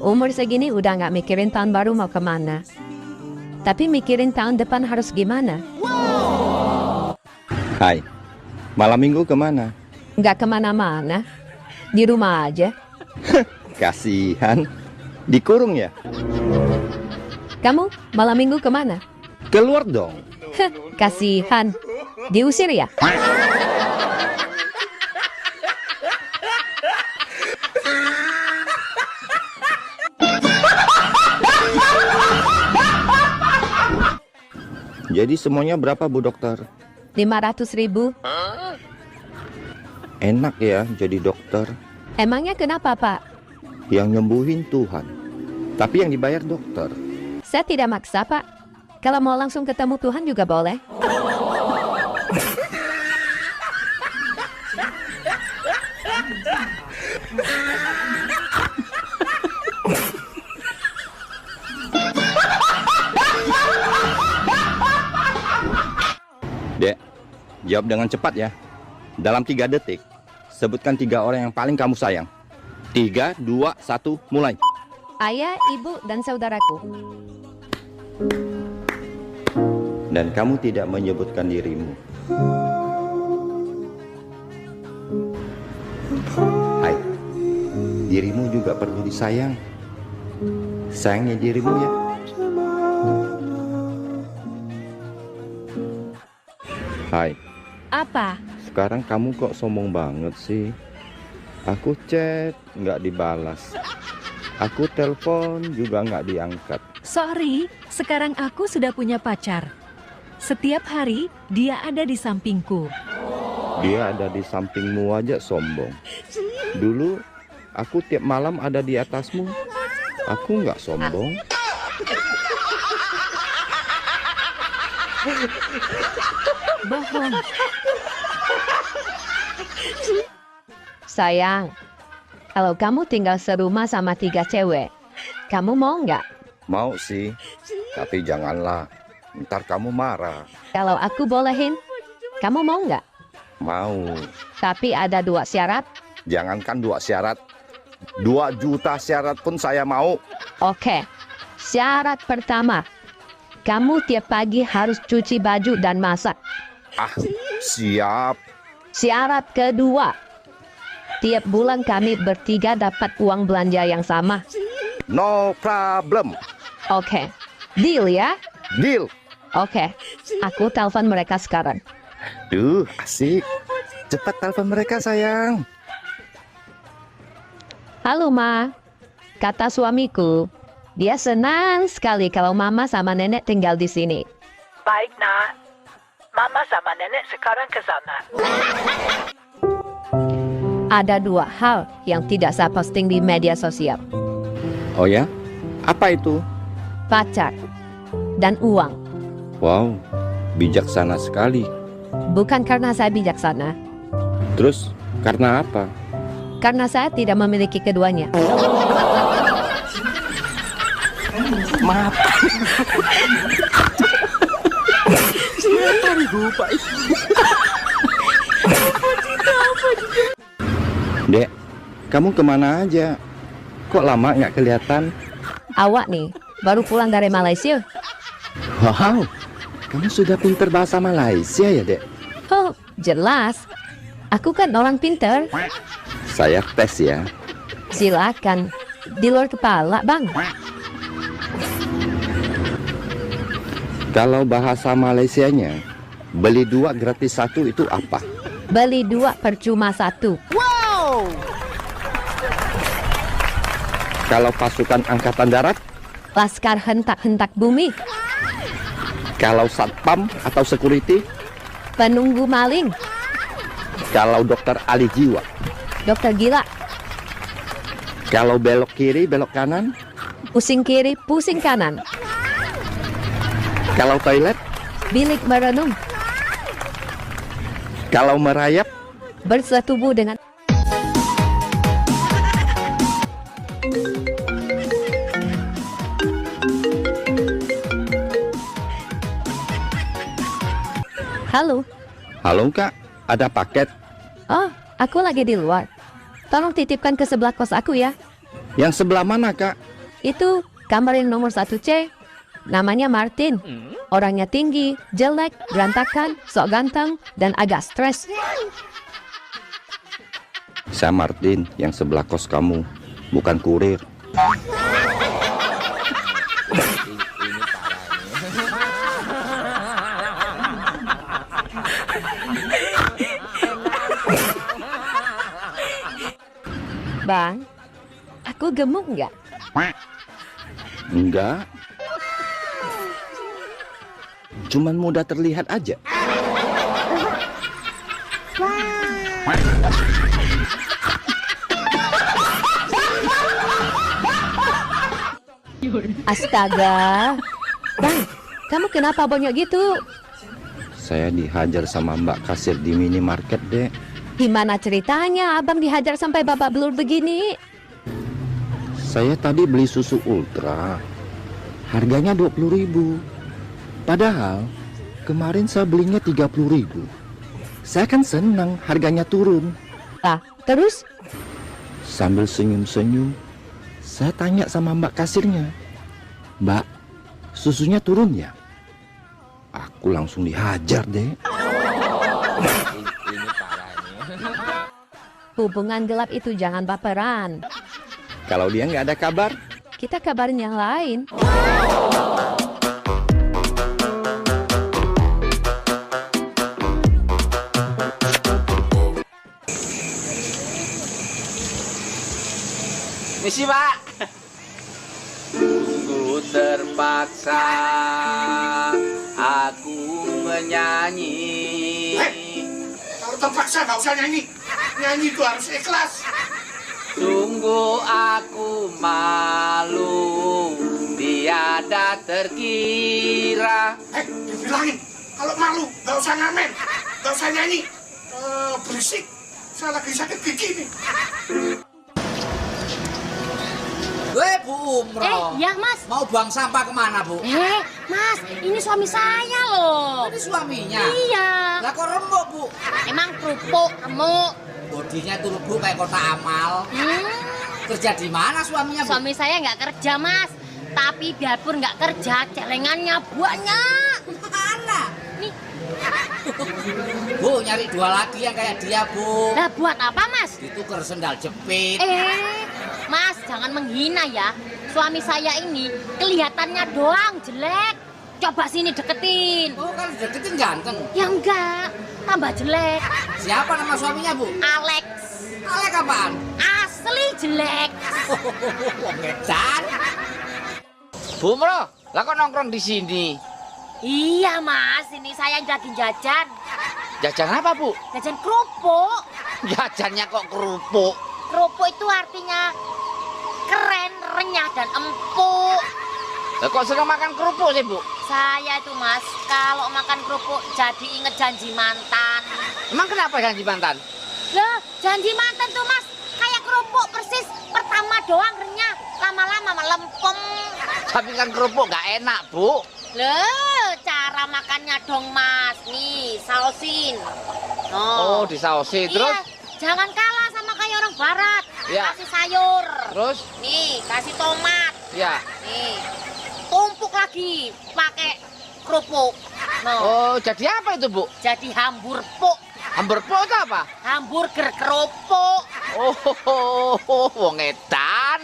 Umur segini udah nggak mikirin tahun baru mau kemana. Tapi mikirin tahun depan harus gimana. Hai, malam minggu kemana? Nggak kemana-mana. Di rumah aja. Kasihan, dikurung ya? Kamu malam minggu kemana? Keluar dong. Kasihan. Diusir ya? Jadi semuanya berapa Bu Dokter? 500.000. Enak ya jadi dokter. Emangnya kenapa, Pak? Yang nyembuhin Tuhan, tapi yang dibayar dokter. Saya tidak maksa, Pak. Kalau mau langsung ketemu Tuhan juga boleh. Dek, jawab dengan cepat ya. Dalam 3 detik, sebutkan 3 orang yang paling kamu sayang. 3, 2, 1, mulai. Ayah, ibu, dan saudaraku. Dan kamu tidak menyebutkan dirimu. Hai, dirimu juga perlu disayang. Sayangi dirimu ya. Hai. Apa? Sekarang kamu kok sombong banget sih? Aku chat nggak dibalas. Aku telepon juga nggak diangkat. Sorry, sekarang aku sudah punya pacar. Setiap hari dia ada di sampingku. Dia ada di sampingmu aja sombong. Dulu aku tiap malam ada di atasmu. Aku nggak sombong. Bohong. Sayang, kalau kamu tinggal serumah sama 3 cewek, kamu mau nggak? Mau sih, tapi janganlah. Ntar kamu marah. Kalau aku bolehin, kamu mau nggak? Mau. Tapi ada 2 syarat. Jangankan 2 syarat. 2 juta syarat pun saya mau. Oke, syarat pertama. Kamu tiap pagi harus cuci baju dan masak. Ah, siap. Syarat kedua. Tiap bulan kami bertiga dapat uang belanja yang sama. No problem. Oke, deal ya? Deal. Oke, aku telepon mereka sekarang. Duh, asik. Cepat telepon mereka, sayang. Halo, Ma. Kata suamiku, dia senang sekali kalau Mama sama Nenek tinggal di sini. Baik, Nak. Mama sama Nenek sekarang ke sana. Ada 2 hal yang tidak saya posting di media sosial. Oh ya? Apa itu? Pacar dan uang. Wow, bijaksana sekali. Bukan karena saya bijaksana, Terus, karena apa? karena saya tidak memiliki keduanya. Maaf. Dek, kamu kemana aja? Kok lama nggak kelihatan? Awak nih, baru pulang dari Malaysia. Wow, kamu sudah pinter bahasa Malaysia ya, Dek? Oh, jelas. Aku kan orang pinter. Saya tes ya. Silakan. Di luar kepala, Bang. Kalau bahasa Malaysianya, beli 2 gratis 1 itu apa? Beli 2 percuma 1. Wow! Kalau pasukan angkatan darat? Laskar hentak-hentak bumi. Kalau satpam atau security? Penunggu maling. Kalau dokter ahli jiwa? Dokter gila. Kalau belok kiri, belok kanan? Pusing kiri, pusing kanan. Kalau toilet? Bilik merenung. Kalau merayap? Bersetubuh dengan... Halo. Halo Kak, ada paket. Oh, aku lagi di luar. Tolong titipkan ke sebelah kos aku ya. Yang sebelah mana Kak? Itu kamar yang nomor 1C. Namanya Martin. Orangnya tinggi, jelek, berantakan, sok ganteng, dan agak stres. Saya Martin, yang sebelah kos kamu. Bukan kurir. Bang, aku gemuk nggak? Enggak. cuman mudah terlihat aja. Astaga. Bang, kamu kenapa bonyok gitu? Saya dihajar sama Mbak kasir di minimarket, Dek. Gimana ceritanya abang dihajar sampai babak belur begini? Saya tadi beli susu ultra, harganya 20.000. Padahal kemarin saya belinya 30.000. Saya kan senang harganya turun. Lah, terus? Sambil senyum-senyum, saya tanya sama Mbak kasirnya, Mbak, susunya turun ya? Aku langsung dihajar, Dek. Hubungan gelap itu jangan baperan. Kalau dia nggak ada kabar, kita kabarin yang lain. Misi, Pak. Sungguh terpaksa aku menyanyi. Kalau terpaksa nggak usah nyanyi. Nyanyi itu harus ikhlas. Sungguh aku malu, tiada terkira. Bilangin, kalau malu nggak usah ngamen, nggak usah nyanyi. Berisik, saya lagi sakit gigi nih. Bu Umroh. Ya Mas. Mau buang sampah kemana, Bu? Mas, ini suami saya loh. Ini suaminya? Iya. Lah kok remuk, Bu? Emang kerupuk, remuk. Bodinya tuh Bu kayak kota amal. Kerja di mana suaminya, Bu? Suami saya nggak kerja, Mas. Tapi biarpun nggak kerja, celengannya banyak. Mana? Nih. Bu, nyari dua lagi yang kayak dia, Bu. Lah buat apa, Mas? Ditukar sendal jepit. Mas, jangan menghina ya. Suami saya ini kelihatannya doang jelek. Coba sini deketin. Oh, kan deketin ganteng. Ya enggak, tambah jelek. Siapa nama suaminya, Bu? Alex. Alex apaan? Asli jelek. Ngedan. Bu Umroh, lah kok nongkrong di sini? Iya, Mas, ini saya lagi jajan. Jajan apa, Bu? Jajan kerupuk. Jajannya kok kerupuk? Kerupuk itu artinya keren, renyah, dan empuk. Lah kok sering makan kerupuk sih, Bu? Saya itu, Mas, kalau makan kerupuk jadi inget janji mantan. Emang kenapa janji mantan? Lah, janji mantan tuh, Mas, kayak kerupuk persis. Pertama doang renyah, lama-lama melempem. Tapi kan kerupuk nggak enak, Bu. Loh, cara makannya dong, Mas. Nih, sausin. Oh, disausin. Terus? Iya, jangan kalah sama kayak orang barat. Ya. Kasih sayur. Terus? Nih, kasih tomat. Ya. Nih, tumpuk lagi pakai kerupuk. Oh, jadi apa itu, Bu? Jadi hamburpuk. Hamburpuk itu apa? Hamburger kerupuk. Oh, wong edan.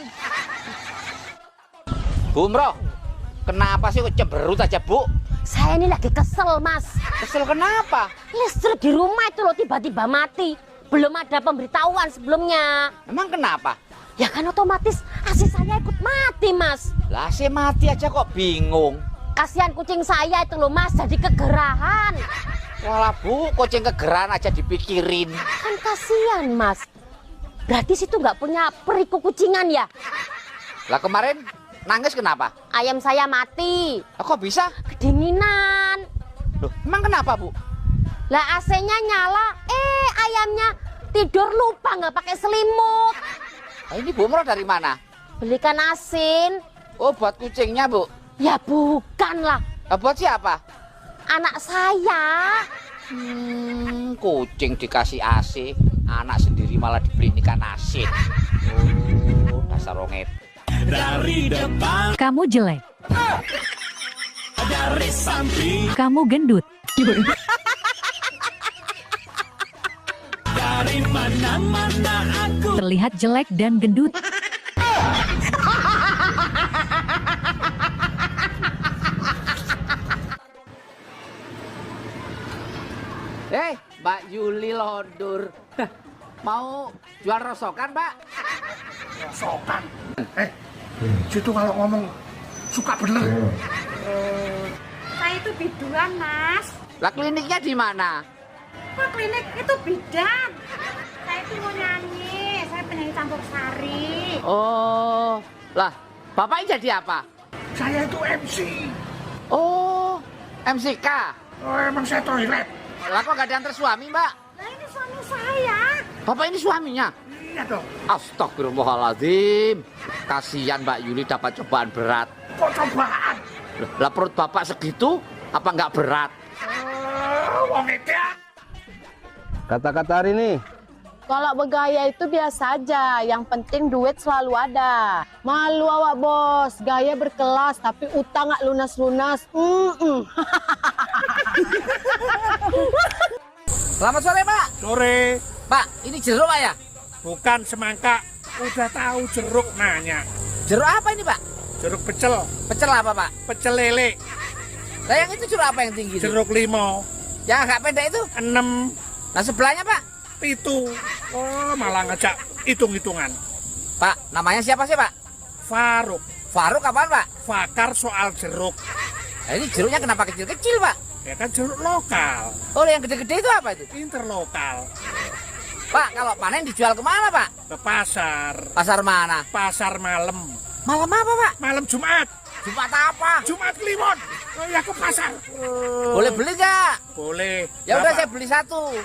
Bu Umroh, kenapa sih kok cemberut aja, Bu? Saya ini lagi kesel, Mas. Kesel kenapa? Listrik di rumah itu loh tiba-tiba mati. Belum ada pemberitahuan sebelumnya. Emang kenapa? Ya kan otomatis AC saya ikut mati, Mas. Lah AC mati aja kok bingung. Kasihan kucing saya itu loh, Mas, jadi kegerahan. Walah, Bu, kucing kegerahan aja dipikirin. Kan kasihan, Mas. Berarti situ nggak punya periku kucingan ya? Lah kemarin nangis kenapa? Ayam saya mati. Kok bisa? Kedinginan. Loh, emang kenapa, Bu? Lah AC-nya nyala, ayamnya tidur lupa nggak pakai selimut. Nah, ini Bu Umroh dari mana? Belikan asin. Oh, buat kucingnya, Bu? Ya bukan lah. Buat siapa? Anak saya. Kucing dikasih AC, anak sendiri malah dibeliin ikan asin. Oh, dasar ronget. Dari depan. Kamu jelek. Dari samping. Kamu gendut. Dari mana-mana aku terlihat jelek dan gendut. Mbak Yuli Londur. Mau jual rosokan, Mbak? Rosokan? Situ kalau ngomong suka bener. Saya itu biduan, Mas. Lah kliniknya di mana? Kok klinik itu bidan? Saya itu mau nyanyi. Saya penyanyi campur sari. Oh, lah Bapak ini jadi apa? Saya itu MC. Oh, MCK. Oh, emang saya toilet. Lah kok gak diantar suami, Mbak? Nah, ini suami saya. Bapak ini suaminya? Iya dong. Astagfirullahaladzim. Kasihan Mbak Yuli dapat cobaan berat. Kok cobaan? Lah perut Bapak segitu, apa nggak berat? Wong edan. Kata-kata hari ini. Kalau bergaya itu biasa aja, yang penting duit selalu ada. Malu awak bos, gaya berkelas tapi utang nggak lunas-lunas. Selamat sore Pak. Sore. Pak, ini jeruk Pak ya? Bukan semangka. Udah tahu jeruk nanya. Jeruk apa ini Pak? Jeruk pecel. Pecel apa Pak? Pecel lele. Nah yang itu jeruk apa yang tinggi? Jeruk limo. Yang agak pendek itu? 6. Nah sebelahnya Pak? 7. Oh malah ngajak hitung-hitungan. Pak, namanya siapa sih Pak? Faruk. Faruk apaan Pak? Fakar soal jeruk. Nah, ini jeruknya kenapa kecil-kecil Pak? Ya kan jeruk lokal. Oh yang gede-gede itu apa itu? Interlokal. Pak, kalau panen dijual kemana Pak? Ke pasar. Pasar mana? Pasar malam. Malam apa Pak? Malam Jumat. Jumat apa? Jumat Kliwon. Oh ya ke pasar. Boleh beli nggak? Boleh. Ya udah saya beli satu.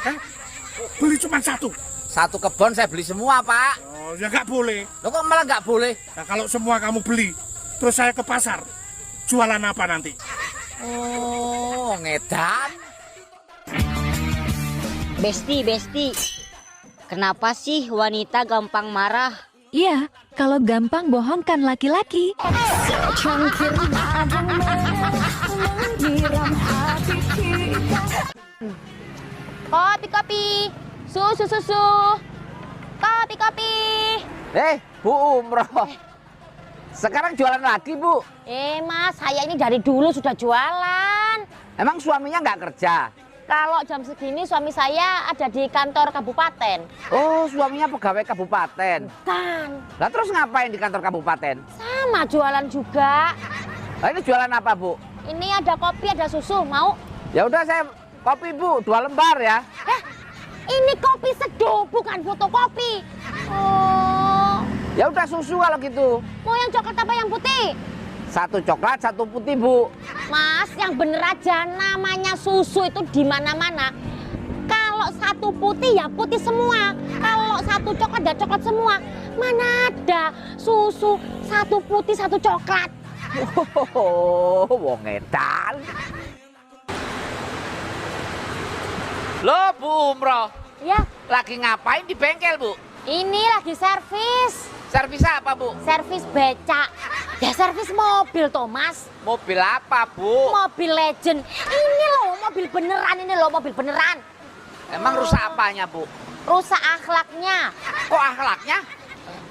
Beli cuma satu? Satu kebon saya beli semua Pak. Oh ya nggak boleh. Loh kok malah nggak boleh? Nah kalau semua kamu beli, terus saya ke pasar, jualan apa nanti? Oh ngedan. Besti, kenapa sih wanita gampang marah? Iya, kalau gampang bohongkan laki-laki. Kopi, susu. Kopi. Bu Umroh. Sekarang jualan lagi Bu. Mas, saya ini dari dulu sudah jualan. Emang suaminya nggak kerja? Kalau jam segini suami saya ada di kantor kabupaten. Oh, suaminya pegawai kabupaten. Bukan. Lah terus ngapain di kantor kabupaten? Sama jualan juga. Nah, ini jualan apa Bu? Ini ada kopi, ada susu, mau? Ya udah saya kopi Bu, 2 lembar ya. Ini kopi seduh, bukan fotokopi. Oh. Ya udah susu kalau gitu. Mau yang coklat apa yang putih? 1 coklat, 1 putih Bu. Mas, yang bener aja, namanya susu itu di mana-mana. Kalau 1 putih ya putih semua. Kalau 1 coklat ya coklat semua. Mana ada susu 1 putih 1 coklat. Oh, wong edan. Loh Bu Umroh. Ya. Lagi ngapain di bengkel Bu? Ini lagi servis. Servis apa Bu? Servis becak. Ya servis mobil Thomas. Mobil apa Bu? Mobil legend. Ini loh mobil beneran, Emang rusak apanya Bu? Rusak akhlaknya. Kok akhlaknya?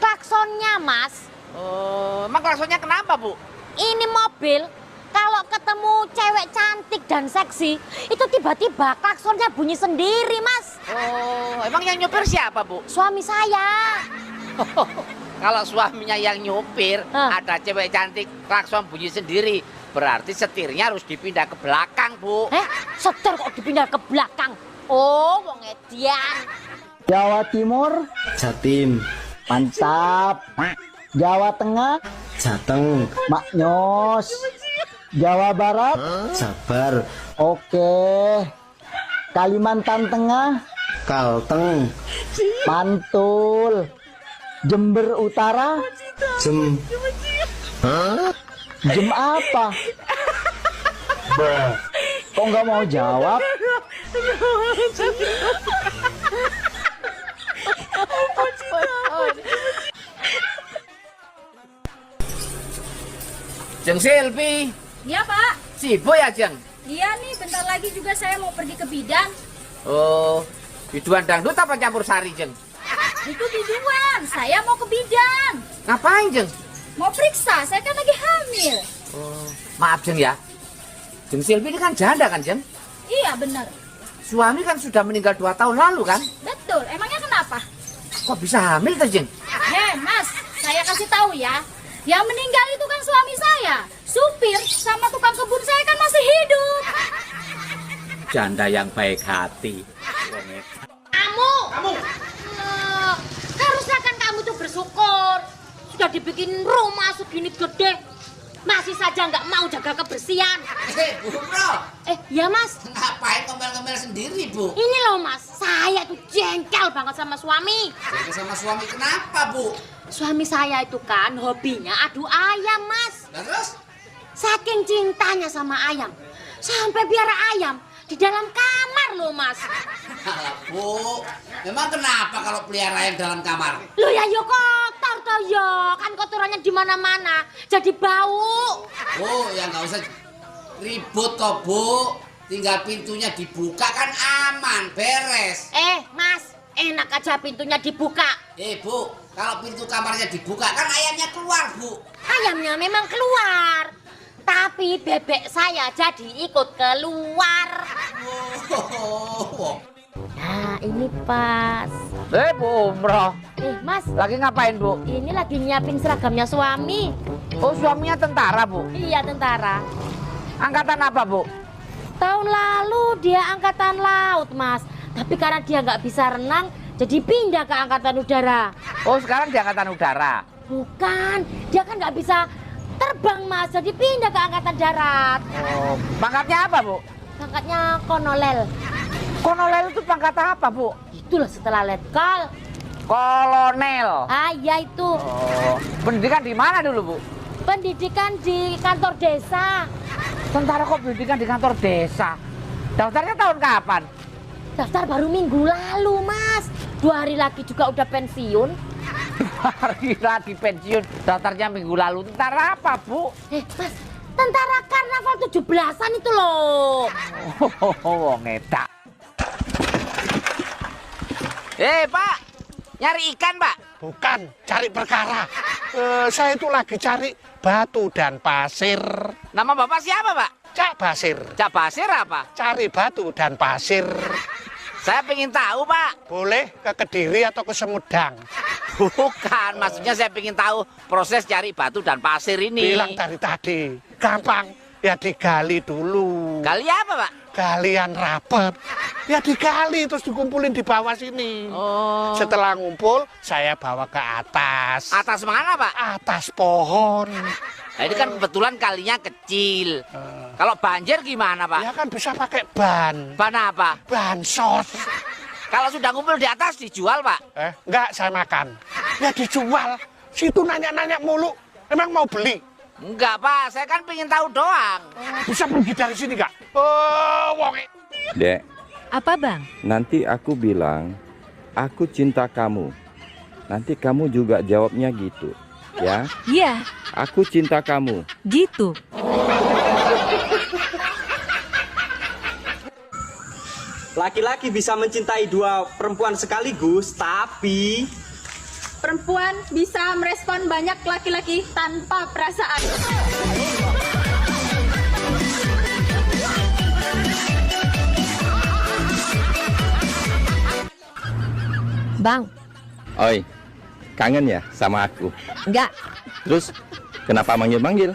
Klaksonnya Mas. Oh, emang klaksonnya kenapa Bu? Ini mobil kalau ketemu cewek cantik dan seksi, itu tiba-tiba klaksonnya bunyi sendiri Mas. Oh, emang yang nyupir siapa Bu? Suami saya. Kalau suaminya yang nyupir, ada cewek cantik, klakson bunyi sendiri. Berarti setirnya harus dipindah ke belakang, Bu. Setir kok dipindah ke belakang? Oh, wong edian. Jawa Timur, Jatim. mantap. Jawa Tengah, Jateng. maknyos. Jawa Barat, Sabar. oke. Kalimantan Tengah, Kalteng. mantul. Jember Utara, Jem. jem apa? Kok nggak mau jawab? Jeng Silvi. Iya Pak. Sibuk ya Jeng? Iya nih, bentar lagi juga saya mau pergi ke bidan. Oh, biduan dangdut apa campur sari Jeng? Itu biduan, saya mau ke bidan. Ngapain Jeng? Mau periksa, saya kan lagi hamil. Oh, maaf Jeng ya. Jeng Silvi ini kan janda kan Jeng? Iya benar. Suami kan sudah meninggal 2 tahun lalu kan? Betul, emangnya kenapa? Kok bisa hamil tuh Jeng? Mas, saya kasih tahu ya. Yang meninggal itu kan suami saya. supir sama tukang kebun saya kan masih hidup. Janda yang baik hati. Kamu. Harusnya kan kamu tuh bersyukur. Sudah dibikin rumah segini gede. Masih saja nggak mau jaga kebersihan. Bu Bro. Ya Mas. Ngapain ngomel-ngomel sendiri, Bu? Ini loh Mas, saya tuh jengkel banget sama suami. Jengkel sama suami kenapa, Bu? Suami saya itu kan hobinya adu ayam, Mas. Terus? Saking cintanya sama ayam, sampai biara ayam di dalam kamar loh, Mas. Alah, Bu. Memang kenapa kalau pelihara ayam dalam kamar? Loh ya kotor toh yo, kan kotorannya di mana-mana, jadi bau. Bu, ya nggak usah ribut toh, Bu. Tinggal pintunya dibuka kan aman, beres. Mas, enak aja pintunya dibuka. Bu, kalau pintu kamarnya dibuka kan ayamnya keluar, Bu. Ayamnya memang keluar, tapi bebek saya jadi ikut keluar. Nah, ini pas. Bu Umroh. Mas. Lagi ngapain, Bu? Ini lagi nyiapin seragamnya suami. Oh, suaminya tentara, Bu? Iya, tentara. Angkatan apa, Bu? Tahun lalu dia angkatan laut, Mas. Tapi karena dia nggak bisa renang, jadi pindah ke angkatan udara. Oh, sekarang di angkatan udara? Bukan, dia kan nggak bisa terbang, Mas. Jadi pindah ke angkatan darat. Oh, pangkatnya apa, Bu? Pangkatnya kolonel. Kolonel itu pangkat apa, Bu? Itulah setelah letkol. Kolonel. Ya itu. Oh, pendidikan di mana dulu, Bu? Pendidikan di kantor desa. Tentara kok pendidikan di kantor desa? Daftarnya tahun kapan? Daftar baru minggu lalu, Mas. 2 hari lagi juga udah pensiun. 2 hari lagi pensiun, daftarnya minggu lalu. Tentara apa, Bu? Mas, tentara karnaval 17-an itu loh. Oh, ngedak. Pak, nyari ikan, Pak? Bukan, cari perkara. Saya itu lagi cari batu dan pasir. Nama Bapak siapa, Pak? Cak Basir. Cak Basir apa? Cari batu dan pasir. Saya pengen tahu, Pak. Boleh ke Kediri atau ke Sumedang? Bukan, maksudnya saya pengen tahu proses cari batu dan pasir ini. Bilang dari tadi, gampang. Ya digali dulu. Gali apa, Pak? Galian rapet. Ya digali terus dikumpulin di bawah sini. Oh. Setelah ngumpul, saya bawa ke atas. Atas mana, Pak? Atas pohon. Nah, ini kan kebetulan kalinya kecil. Kalau banjir gimana, Pak? Ya kan bisa pakai ban. Ban apa? Ban sos. Kalau sudah ngumpul di atas dijual, Pak? Enggak, saya makan. Ya dijual. Situ nanya-nanya mulu. Emang mau beli? Enggak, Pak. Saya kan pengen tahu doang. Bisa pergi dari sini, enggak? Wonge. Dek. Apa, Bang? Nanti aku bilang, aku cinta kamu. Nanti kamu juga jawabnya gitu. Ya? Iya. Aku cinta kamu. Gitu. Laki-laki bisa mencintai 2 perempuan sekaligus, tapi perempuan bisa merespon banyak laki-laki tanpa perasaan. Bang. Oi, kangen ya sama aku? Enggak. Terus, kenapa manggil-manggil?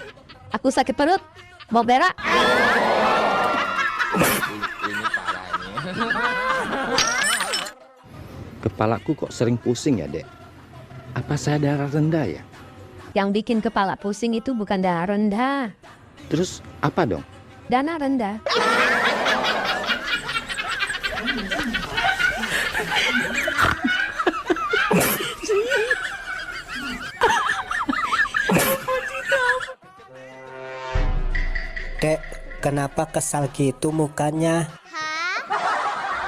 Aku sakit perut. Mau berak? Kepalaku kok sering pusing ya, Dek? Apa saya darah rendah ya? Yang bikin kepala pusing itu bukan darah rendah. Terus apa dong? Dana rendah. Dek, kenapa kesal gitu mukanya?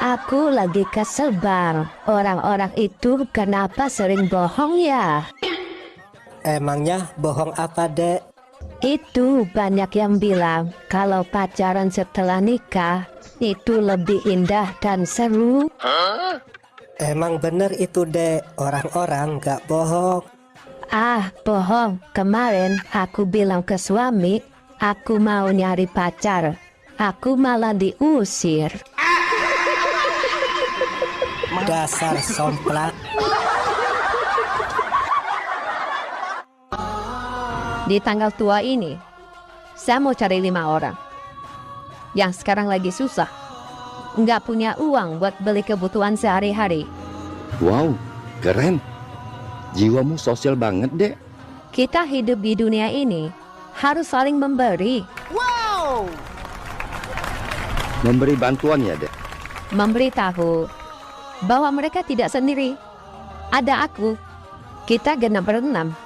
Aku lagi kesel, Bang. Orang-orang itu kenapa sering bohong ya? Emangnya bohong apa, Dek? Itu banyak yang bilang kalau pacaran setelah nikah itu lebih indah dan seru. Emang bener itu, Dek. Orang-orang gak bohong. Ah, bohong. Kemarin aku bilang ke suami, aku mau nyari pacar. Aku malah diusir. Dasar somplak. Di tanggal tua ini, Saya mau cari 5 orang yang sekarang lagi susah, nggak punya uang buat beli kebutuhan sehari-hari. Wow, keren. Jiwamu sosial banget, Dek. Kita hidup di dunia ini harus saling memberi. Wow. Memberi bantuan ya, Dek? Memberitahu bahwa mereka tidak sendiri. Ada aku. Kita genap berenam.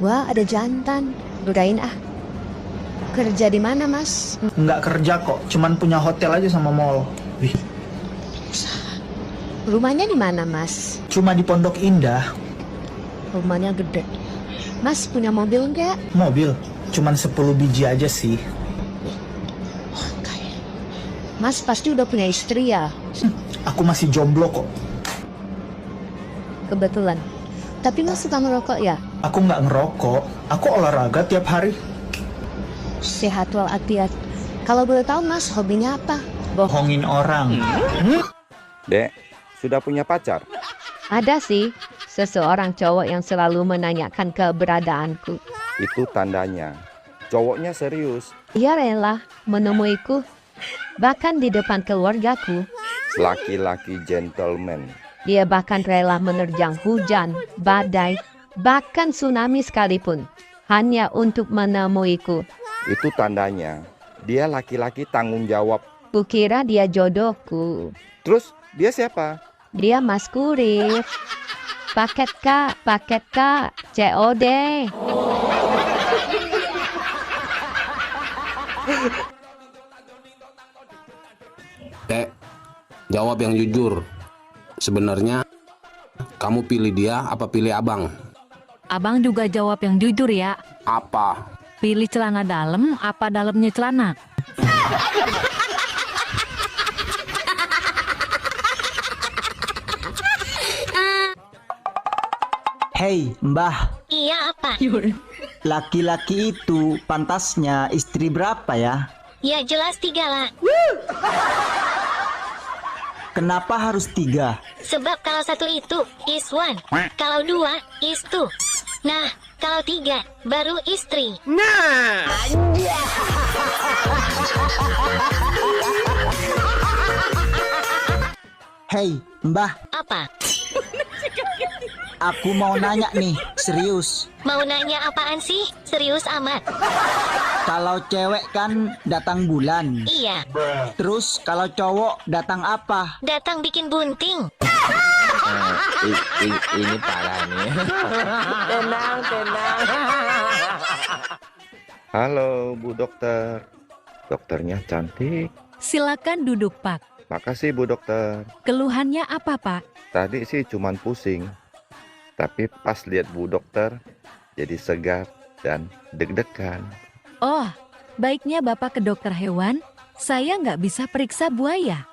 Wah, ada jantan. Godain ah. Kerja di mana, Mas? Nggak kerja kok, cuman punya hotel aja sama mall. Wih. Rumahnya di mana, Mas? Cuma di Pondok Indah. Rumahnya gede. Mas punya mobil nggak? Mobil, cuman 10 biji aja sih. Mas pasti udah punya istri ya? Aku masih jomblo kok. Kebetulan. Tapi Mas suka merokok ya? Aku nggak ngerokok, aku olahraga tiap hari. Sehat walafiat. Kalau boleh tahu Mas, hobinya apa? Bohongin orang. Dek, sudah punya pacar? Ada sih, seseorang cowok yang selalu menanyakan keberadaanku. Itu tandanya cowoknya serius. Ia rela menemuiku, bahkan di depan keluargaku. Laki-laki gentleman. Dia bahkan rela menerjang hujan, badai, bahkan tsunami sekalipun, hanya untuk menemuiku. Itu tandanya dia laki-laki tanggung jawab. Kukira dia jodohku. Terus dia siapa? Dia Mas Kurif. Paket Kak, COD. Jawab yang jujur. Sebenarnya kamu pilih dia apa pilih abang? Abang juga jawab yang jujur ya. Apa? Pilih celana dalam apa dalamnya celana? Hei, Mbah. Iya apa? Laki-laki itu pantasnya istri berapa ya? Ya jelas 3 lah. Kenapa harus 3? Sebab kalau 1 itu is 1, kalau 2 is 2. Nah, kalau 3 baru istri. Nah. Hei, Mbah. Apa? Aku mau nanya nih, serius. Mau nanya apaan sih? Serius amat. Kalau cewek kan datang bulan. Iya. Terus kalau cowok datang apa? Datang bikin bunting. Ini parah nih. Tenang. Halo, Bu Dokter. Dokternya cantik. Silakan duduk, Pak. Makasih, Bu Dokter. Keluhannya apa, Pak? Tadi sih cuman pusing. Tapi pas lihat Bu Dokter, jadi segar dan deg-degan. Oh, baiknya Bapak ke dokter hewan. Saya nggak bisa periksa buaya.